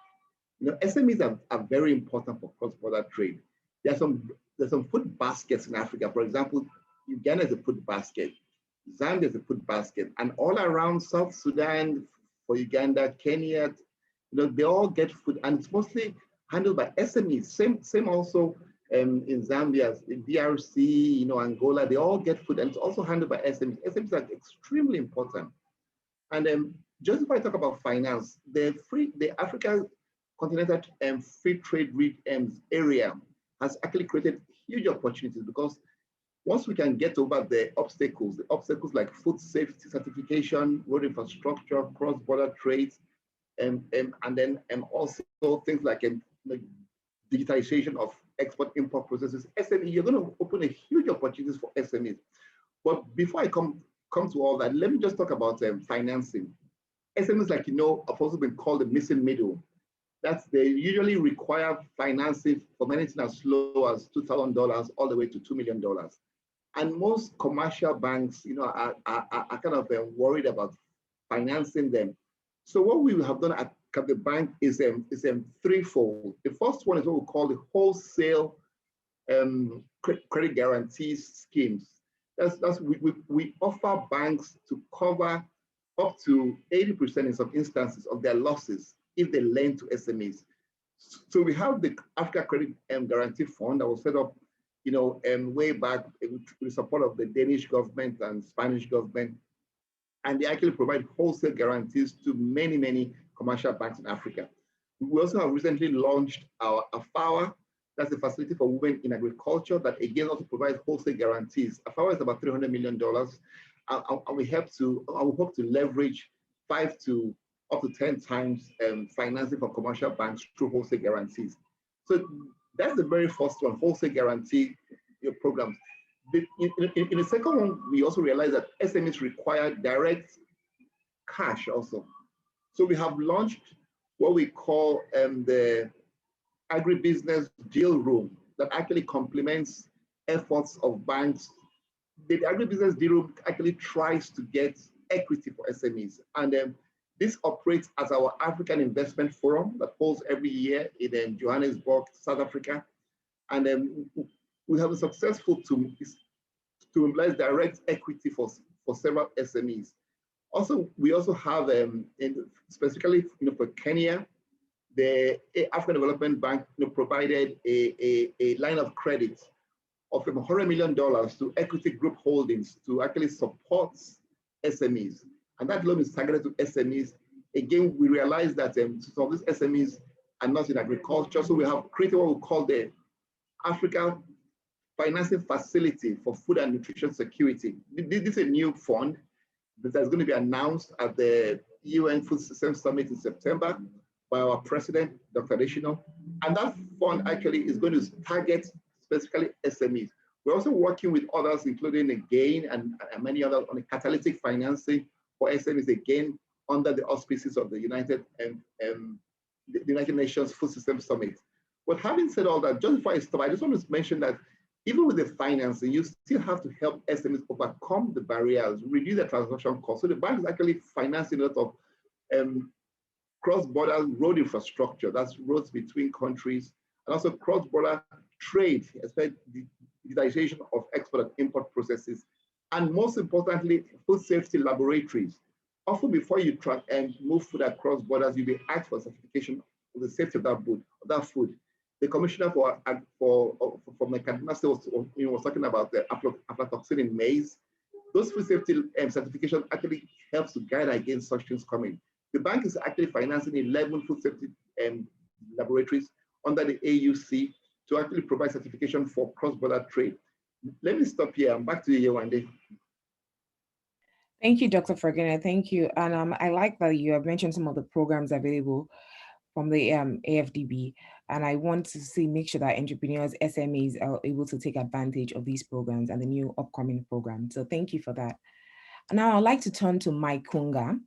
Speaker 9: SMEs are very important for cross-border trade. There's some food baskets in Africa. For example, Uganda is a food basket, Zambia is a food basket, and all around South Sudan, for Uganda, Kenya, they all get food, and it's mostly handled by SMEs. Same also in Zambia, in DRC, Angola, they all get food, and it's also handled by SMEs. SMEs are extremely important. And just if I talk about finance, the Africa Continental Free Trade area has actually created huge opportunities, because once we can get over the obstacles like food safety certification, road infrastructure, cross-border trades, and then also things like digitization of export-import processes, SME, you're going to open a huge opportunities for SMEs. But before I come to all that, let me just talk about financing. SMEs, like have also been called the missing middle. They usually require financing from anything as low as $2,000 all the way to $2 million. And most commercial banks, are kind of worried about financing them. So what we have done at the bank is threefold. The first one is what we call the wholesale credit guarantee schemes. We offer banks to cover up to 80% in some instances of their losses if they lend to SMEs. So we have the Africa Credit Guarantee Fund that was set up way back with the support of the Danish government and Spanish government. And they actually provide wholesale guarantees to many, many commercial banks in Africa. We also have recently launched our AFAWA, that's a facility for women in agriculture that again also provides wholesale guarantees. AFAWA is about $300 million, and we hope to leverage 5 to up to 10 times financing for commercial banks through wholesale guarantees. So that's the very first one, wholesale guarantee programs. In the second one, we also realized that SMEs require direct cash also. So we have launched what we call the Agribusiness Deal Room that actually complements efforts of banks. The Agribusiness Deal Room actually tries to get equity for SMEs. And this operates as our African Investment Forum that holds every year in Johannesburg, South Africa. And we have been successful to mobilize direct equity for several SMEs. Also, we also have, specifically for Kenya, the African Development Bank provided a line of credit of $100 million to Equity Group Holdings to actually support SMEs. And that loan is targeted to SMEs. Again, we realize that some of these SMEs are not in agriculture, so we have created what we call the Africa Financing Facility for Food and Nutrition Security. This is a new fund that is going to be announced at the UN Food Systems Summit in September by our president, Dr. Adesina. And that fund actually is going to target specifically SMEs. We're also working with others, including again and many others on the catalytic financing for SMEs, again, under the auspices of the United Nations Food Systems Summit. But having said all that, just before I stop, I just want to mention that even with the financing, you still have to help SMEs overcome the barriers, reduce the transaction costs. So the bank is actually financing a lot of cross-border road infrastructure, that's roads between countries, and also cross-border trade, especially the digitization of export and import processes, and most importantly, food safety laboratories. Often before you try and move food across borders, you'll be asked for certification of the safety of that food. The commissioner from the Kaduna State was talking about the aflatoxin in maize. Those food safety certifications actually helps to guide against such things coming. The bank is actually financing 11 food safety laboratories under the AUC to actually provide certification for cross-border trade. Let me stop here. I'm back to you, Wandie.
Speaker 2: Thank you, Dr. Fregene. Thank you. And I like that you have mentioned some of the programs available from the AfDB. And I want to make sure that entrepreneurs, SMEs are able to take advantage of these programs and the new upcoming program. So thank you for that. Now I'd like to turn to Mike Khunga,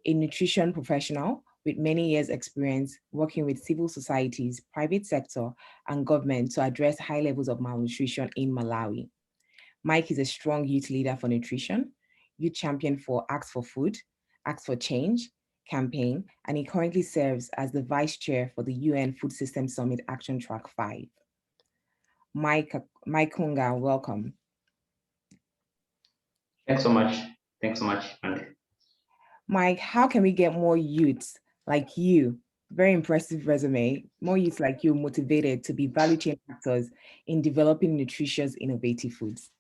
Speaker 2: a nutrition professional with many years experience working with civil societies, private sector, and government to address high levels of malnutrition in Malawi. Mike is a strong youth leader for nutrition, youth champion for Ask for Food, Ask for Change campaign, and he currently serves as the vice chair for the UN Food Systems Summit Action Track 5. Mike Khunga, welcome.
Speaker 10: Thanks so much. Thanks so much, Andy.
Speaker 2: Mike, how can we get more youths like you, very impressive resume, more youths like you motivated to be value chain actors in developing nutritious, innovative foods?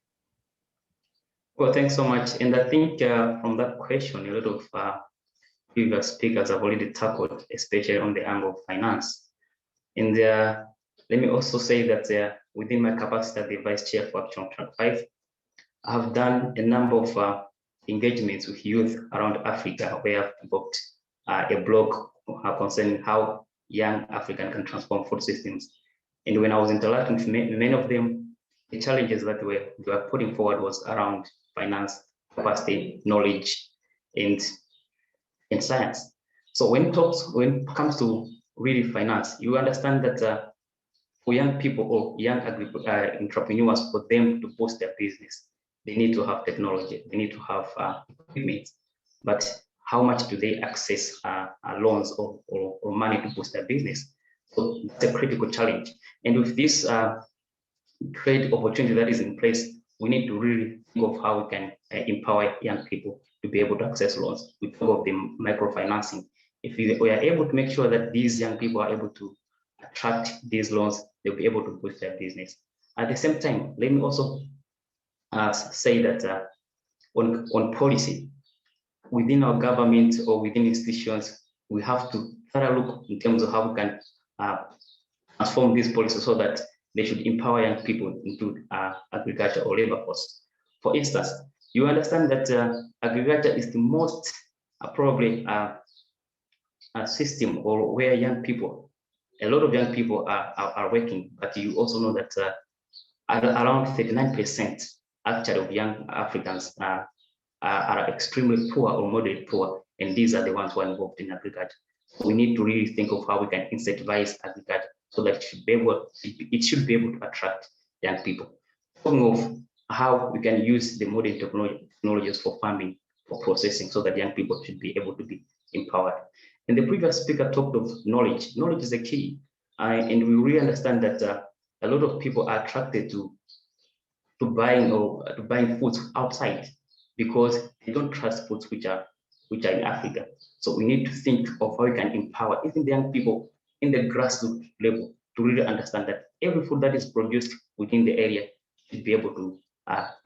Speaker 10: Well, thanks so much. And I think from that question, a lot of previous speakers have already tackled, especially on the angle of finance. And let me also say that within my capacity as the vice chair for Action Track 5, I have done a number of engagements with youth around Africa, where I've developed a blog concerning how young Africans can transform food systems. And when I was interacting with many of them, the challenges that they were putting forward was around finance, capacity, knowledge, and science. So when it comes to really finance, you understand that for young people or young entrepreneurs, for them to boost their business, they need to have technology, they need to have equipment. But how much do they access loans or money to boost their business? So that's a critical challenge. And with this trade opportunity that is in place, we need to really think of how we can empower young people to be able to access loans. We talk of the microfinancing. If we are able to make sure that these young people are able to attract these loans, they'll be able to boost their business. At the same time, let me also say that on policy, within our government or within institutions, we have to thoroughly look in terms of how we can transform these policies so that they should empower young people into agriculture or labor force. For instance, you understand that agriculture is the most probably a system or where young people, a lot of young people are working, but you also know that around 39% actually of young Africans are extremely poor or moderate poor, and these are the ones who are involved in agriculture. So we need to really think of how we can incentivize agriculture so that it should be able to attract young people. Talking of how we can use the modern technologies for farming, for processing, so that young people should be able to be empowered. And the previous speaker talked of knowledge. Knowledge is a key, and we really understand that a lot of people are attracted to buying foods outside because they don't trust foods which are in Africa. So we need to think of how we can empower even the young people in the grassroots level to really understand that every food that is produced within the area should be able to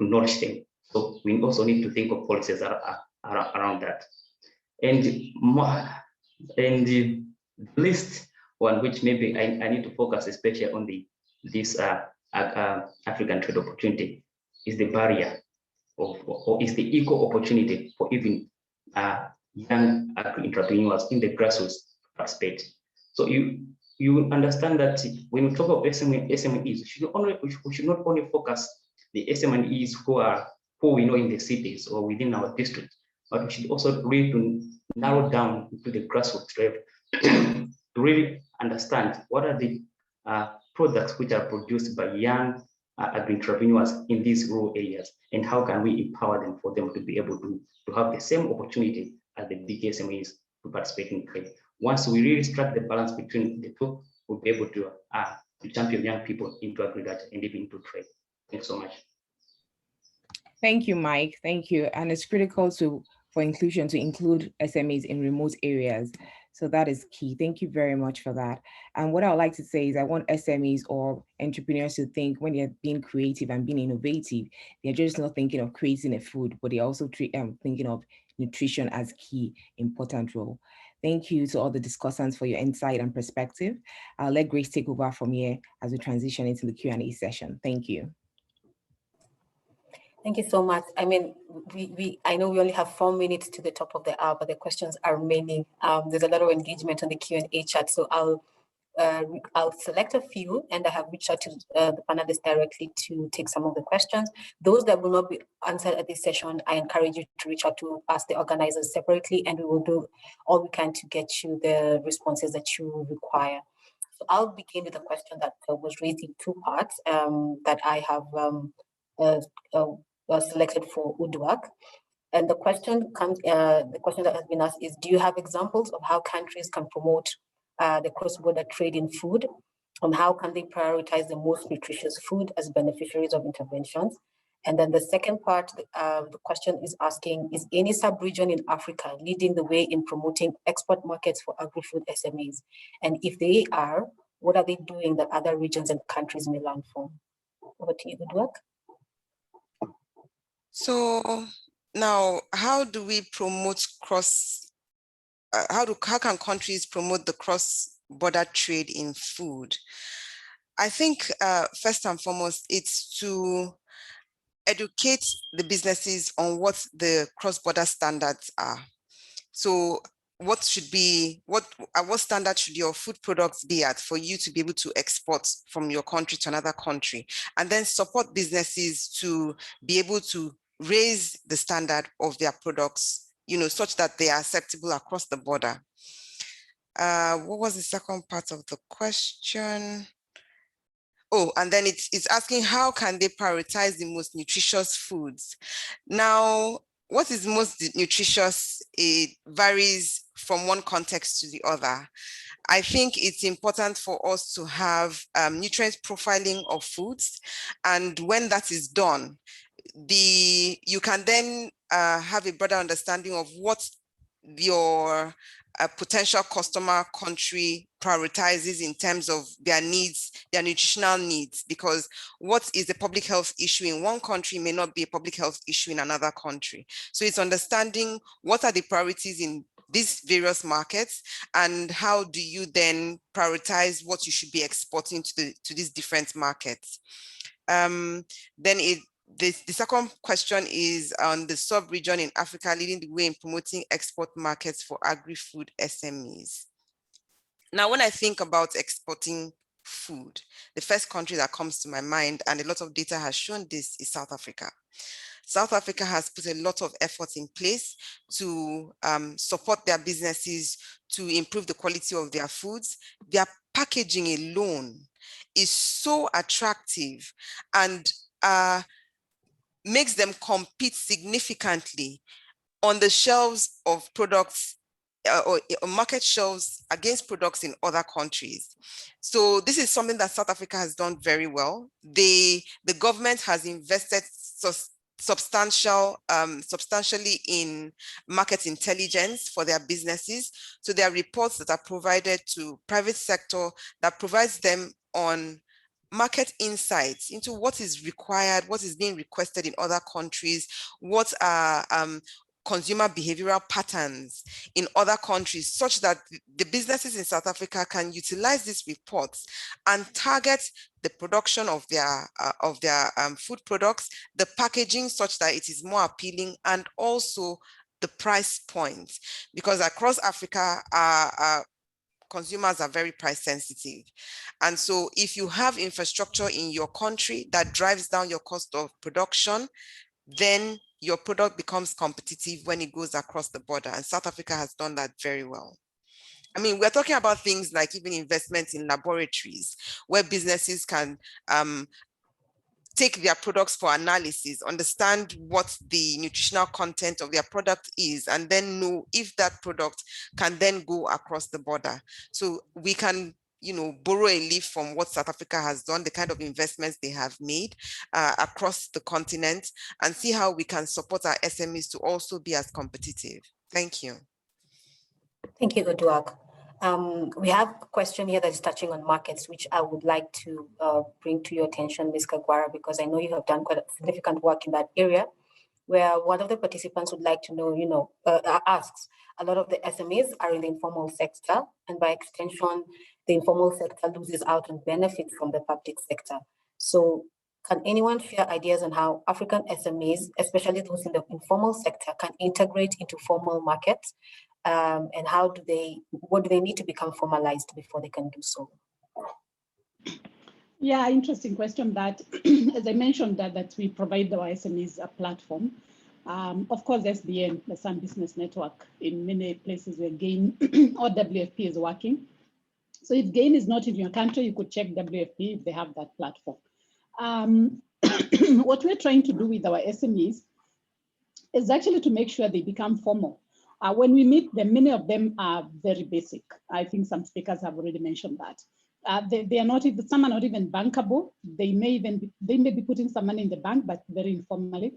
Speaker 10: nourish them. So we also need to think of policies around that. And the least one, which maybe I need to focus especially on this African trade opportunity, is the barrier or is the equal opportunity for even young entrepreneurs in the grassroots aspect. So you understand that when we talk about SMEs, we should not only focus the SMEs who we know in the cities or within our district, but we should also really to narrow down to the grassroots level to really understand what are the products which are produced by young agri-entrepreneurs in these rural areas, and how can we empower them for them to be able to have the same opportunity as the big SMEs to participate in trade. Once we really strike the balance between the two, we'll be able to champion young people into agriculture and even into trade. Thanks so much.
Speaker 2: Thank you, Mike. Thank you. And it's critical for inclusion to include SMEs in remote areas. So that is key. Thank you very much for that. And what I would like to say is I want SMEs or entrepreneurs to think when they're being creative and being innovative, they're just not thinking of creating a food, but they're also thinking of nutrition as key, important role. Thank you to all the discussants for your insight and perspective. I'll let Grace take over from here as we transition into the Q&A session. Thank you.
Speaker 1: Thank you so much. I mean, I know we only have 4 minutes to the top of the hour, but the questions are many. There's a lot of engagement on the Q&A chat, so I'll select a few, and I have reached out to the panelists directly to take some of the questions. Those that will not be answered at this session, I encourage you to reach out to us, the organizers, separately, and we will do all we can to get you the responses that you require. So I'll begin with a question that was raised in 2 parts that I have selected for Uduak. And the question that has been asked is, do you have examples of how countries can promote the cross-border trade in food, and how can they prioritize the most nutritious food as beneficiaries of interventions? And then the second part, the question is asking, is any sub-region in Africa leading the way in promoting export markets for agri-food SMEs? And if they are, what are they doing that other regions and countries may learn from? Over to you, Uduak.
Speaker 7: So now, how do we promote how can countries promote the cross-border trade in food? I think first and foremost, it's to educate the businesses on what the cross-border standards are. So what standard should your food products be at for you to be able to export from your country to another country, and then support businesses to be able to raise the standard of their products, such that they are acceptable across the border. What was the second part of the question? Oh, and then it's asking how can they prioritize the most nutritious foods? Now, what is most nutritious? It varies from one context to the other. I think it's important for us to have nutrient profiling of foods, and when that is done, you can then have a better understanding of what your potential customer country prioritizes in terms of their needs, their nutritional needs, because what is a public health issue in one country may not be a public health issue in another country. So it's understanding what are the priorities in these various markets, and how do you then prioritize what you should be exporting to these different markets. Then the second question is on the sub-region in Africa leading the way in promoting export markets for agri-food SMEs. Now, when I think about exporting food, the first country that comes to my mind, and a lot of data has shown this, is South Africa. South Africa has put a lot of effort in place to support their businesses, to improve the quality of their foods. Their packaging alone is so attractive and makes them compete significantly on the shelves of products or market shelves against products in other countries. So this is something that South Africa has done very well. The government has invested substantially in market intelligence for their businesses. So there are reports that are provided to private sector that provides them on market insights into what is required, what is being requested in other countries, what are consumer behavioral patterns in other countries, such that the businesses in South Africa can utilize these reports and target the production of their food products, the packaging such that it is more appealing, and also the price points, because across Africa, consumers are very price sensitive. And so if you have infrastructure in your country that drives down your cost of production, then your product becomes competitive when it goes across the border. And South Africa has done that very well. I mean, we're talking about things like even investments in laboratories where businesses can take their products for analysis, understand what the nutritional content of their product is, and then know if that product can then go across the border. So we can, borrow a leaf from what South Africa has done, the kind of investments they have made across the continent, and see how we can support our SMEs to also be as competitive. Thank you.
Speaker 1: Thank you, Uduak. We have a question here that is touching on markets, which I would like to bring to your attention, Ms. Kagwara, because I know you have done quite a significant work in that area, where one of the participants would like to know, asks, a lot of the SMEs are in the informal sector, and by extension, the informal sector loses out on benefits from the public sector. So can anyone share ideas on how African SMEs, especially those in the informal sector, can integrate into formal markets? And what do they need to become formalized before they can do so?
Speaker 6: Yeah, interesting question. That, as I mentioned, that we provide our SMEs a platform. Of course, SBN, the Sun Business Network, in many places where GAIN or WFP is working. So if GAIN is not in your country, you could check WFP if they have that platform. What we're trying to do with our SMEs is actually to make sure they become formal. When we meet them, many of them are very basic. I think some speakers have already mentioned that. They are not even, some are not even bankable. They may be putting some money in the bank, but very informally.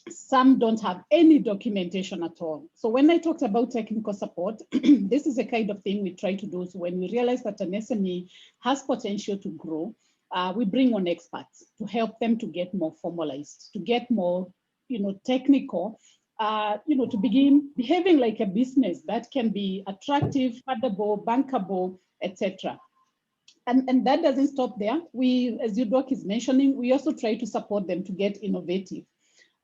Speaker 6: Some don't have any documentation at all. So when I talked about technical support, this is the kind of thing we try to do. So when we realize that an SME has potential to grow, we bring on experts to help them to get more formalized, to get more, technical, to begin behaving like a business that can be attractive, fundable, bankable, etc. And that doesn't stop there. We, as Uduak is mentioning, we also try to support them to get innovative.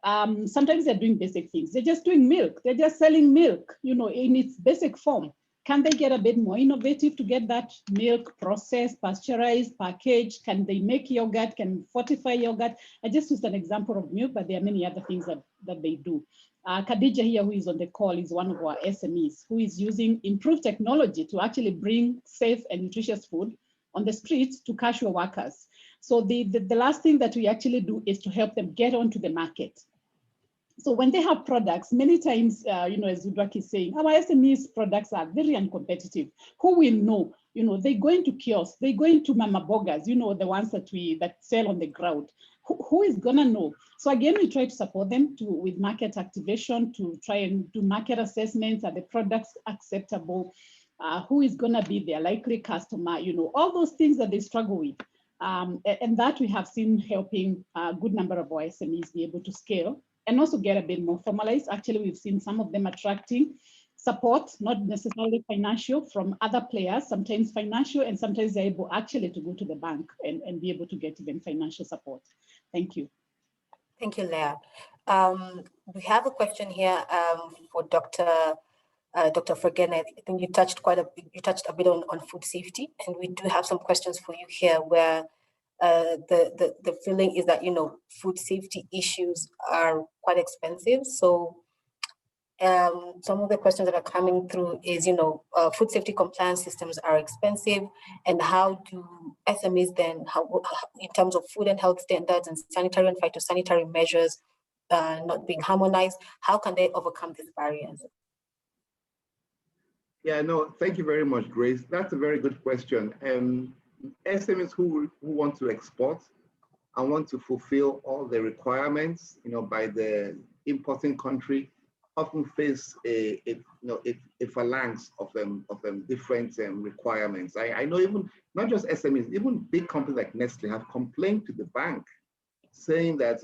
Speaker 6: Sometimes they're doing basic things. They're just doing milk. They're just selling milk, in its basic form. Can they get a bit more innovative to get that milk processed, pasteurized, packaged? Can they make yogurt? Can fortify yogurt? I just used an example of milk, but there are many other things that they do. Khadija here, who is on the call, is one of our SMEs who is using improved technology to actually bring safe and nutritious food on the streets to casual workers. So the last thing that we actually do is to help them get onto the market. So when they have products, many times, as Uduak is saying, our SMEs products are very uncompetitive. Who will know? They go into kiosks, they go into mama bogas, the ones that sell on the ground. Who is gonna know? So again, we try to support them with market activation, to try and do market assessments. Are the products acceptable? who is going to be their likely customer, all those things that they struggle with. And that we have seen helping a good number of our SMEs be able to scale and also get a bit more formalized. Actually, we've seen some of them attracting support, not necessarily financial, from other players, sometimes financial, and sometimes they're able actually to go to the bank and be able to get even financial support. Thank you.
Speaker 1: Thank you, Leah. We have a question here for Dr. Fregene. I think you touched a bit on food safety, and we do have some questions for you here where the feeling is that, food safety issues are quite expensive. So some of the questions that are coming through is, food safety compliance systems are expensive, and how do SMEs then, in terms of food and health standards and sanitary and phytosanitary measures not being harmonized, how can they overcome these barriers?
Speaker 9: Yeah, no, thank you very much, Grace. That's a very good question. SMEs who want to export and want to fulfill all the requirements, by the importing country, often face a phalanx of them different requirements. I know even not just SMEs, even big companies like Nestle have complained to the bank, saying that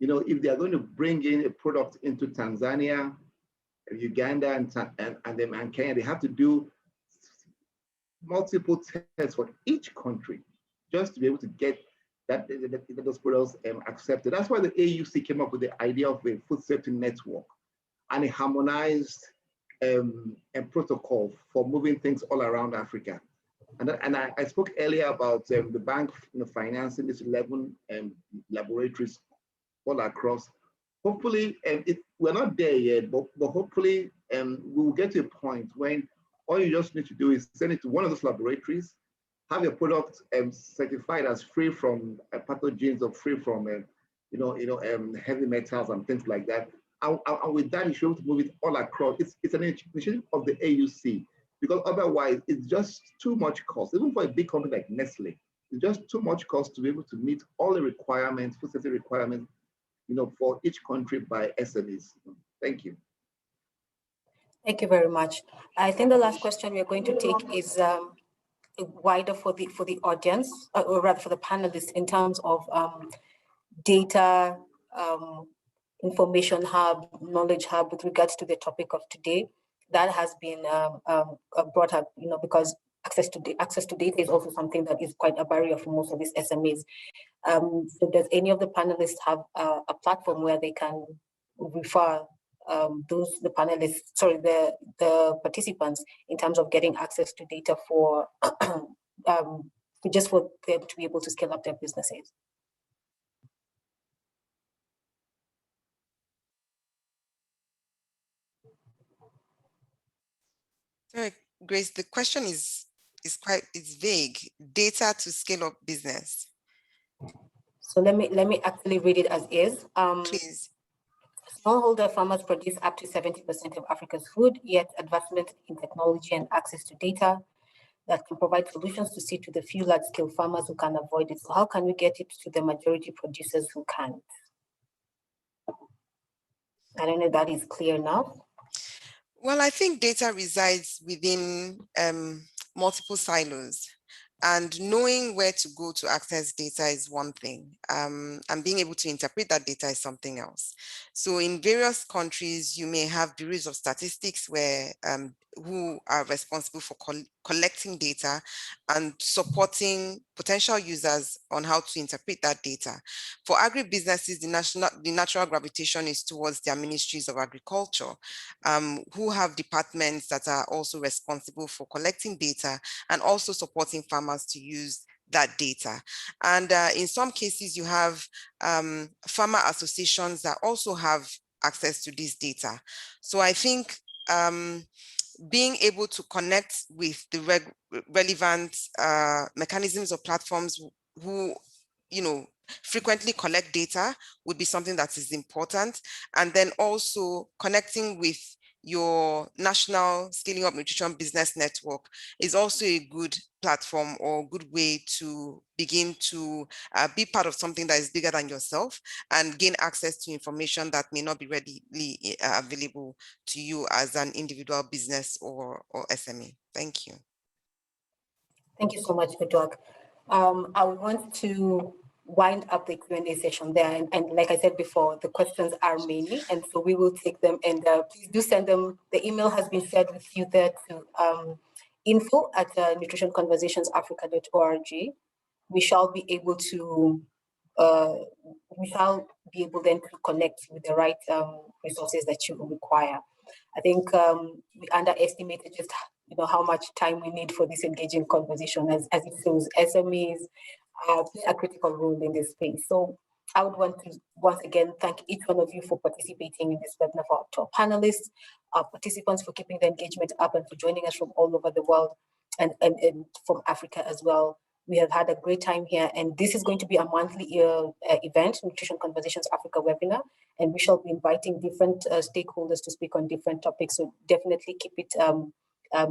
Speaker 9: if they are going to bring in a product into Tanzania, Uganda, and Kenya, they have to do multiple tests for each country just to be able to get those products accepted. That's why the AUC came up with the idea of a food safety network and a harmonized protocol for moving things all around Africa. And I spoke earlier about the bank financing these 11 laboratories all across. Hopefully, we're not there yet, but hopefully we will get to a point when all you just need to do is send it to one of those laboratories, have your product certified as free from pathogens or free from heavy metals and things like that. And with that, you should be able to move it all across. It's an initiative of the AUC, because otherwise it's just too much cost. Even for a big company like Nestle, it's just too much cost to be able to meet all the requirements, food safety requirements, for each country by SMEs. Thank you.
Speaker 1: Thank you very much. I think the last question we're going to take is wider for the audience, or rather for the panelists, in terms of data, information hub, knowledge hub with regards to the topic of today. That has been brought up, because access to data is also something that is quite a barrier for most of these SMEs. So does any of the panelists have a platform where they can refer the participants in terms of getting access to data for just for them to be able to scale up their businesses?
Speaker 7: Sorry, Grace, the question is vague. Data to scale up business.
Speaker 1: So let me actually read it as is.
Speaker 7: Please.
Speaker 1: Smallholder farmers produce up to 70% of Africa's food, yet advancement in technology and access to data that can provide solutions to see to the few large-scale farmers who can avoid it. So how can we get it to the majority producers who can't? I don't know if that is clear now.
Speaker 7: Well, I think data resides within multiple silos, and knowing where to go to access data is one thing, and being able to interpret that data is something else. So in various countries, you may have bureaus of statistics who are responsible for collecting data and supporting potential users on how to interpret that data. For agribusinesses, the natural gravitation is towards their ministries of agriculture, who have departments that are also responsible for collecting data and also supporting farmers to use that data. And in some cases, you have farmer associations that also have access to this data. So I think being able to connect with the relevant mechanisms or platforms who, frequently collect data would be something that is important. And then also connecting with your National Scaling Up Nutrition Business Network is also a good platform or good way to begin to be part of something that is bigger than yourself and gain access to information that may not be readily available to you as an individual business or SME. Thank you.
Speaker 1: Thank you so much, Uduak. I want to wind up the Q&A session there. And like I said before, the questions are many, and so we will take them. And please do send them. The email has been shared with you there to info@nutritionconversationsafrica.org. We shall be able to then to connect with the right resources that you require. I think we underestimated just how much time we need for this engaging conversation, as it shows SMEs play a critical role in this space. So I would want to once again thank each one of you for participating in this webinar, for our top panelists, our participants for keeping the engagement up and for joining us from all over the world and from Africa as well. We have had a great time here, and this is going to be a monthly event, Nutrition Conversations Africa webinar, and we shall be inviting different stakeholders to speak on different topics. So definitely keep it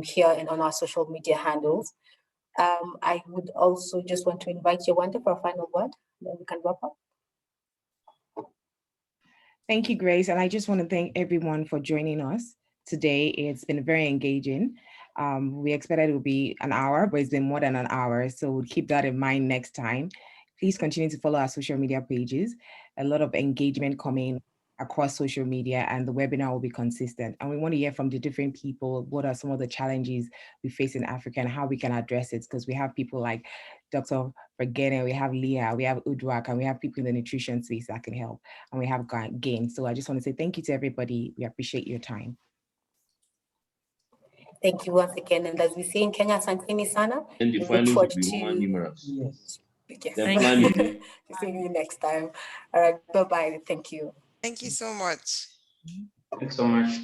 Speaker 1: here and on our social media handles. I would also just want to invite Wandie for a final word, then we can wrap up.
Speaker 2: Thank you, Grace. And I just want to thank everyone for joining us today. It's been very engaging. We expected it would be an hour, but it's been more than an hour. So we'll keep that in mind next time. Please continue to follow our social media pages. A lot of engagement coming across social media, and the webinar will be consistent. And we want to hear from the different people, what are some of the challenges we face in Africa and how we can address it, because we have people like Dr. Fregene, we have Leah, we have Uduak, and we have people in the nutrition space that can help, and we have Gain. So I just want to say thank you to everybody. We appreciate your time.
Speaker 1: Thank you once again. And as we say in Kenya, asanteni sana.
Speaker 11: And the finals will be more numerous.
Speaker 1: Yes.
Speaker 5: Thank you.
Speaker 1: See you next time. All right. Bye-bye. Thank you.
Speaker 7: Thank you so much.
Speaker 10: Thanks so much.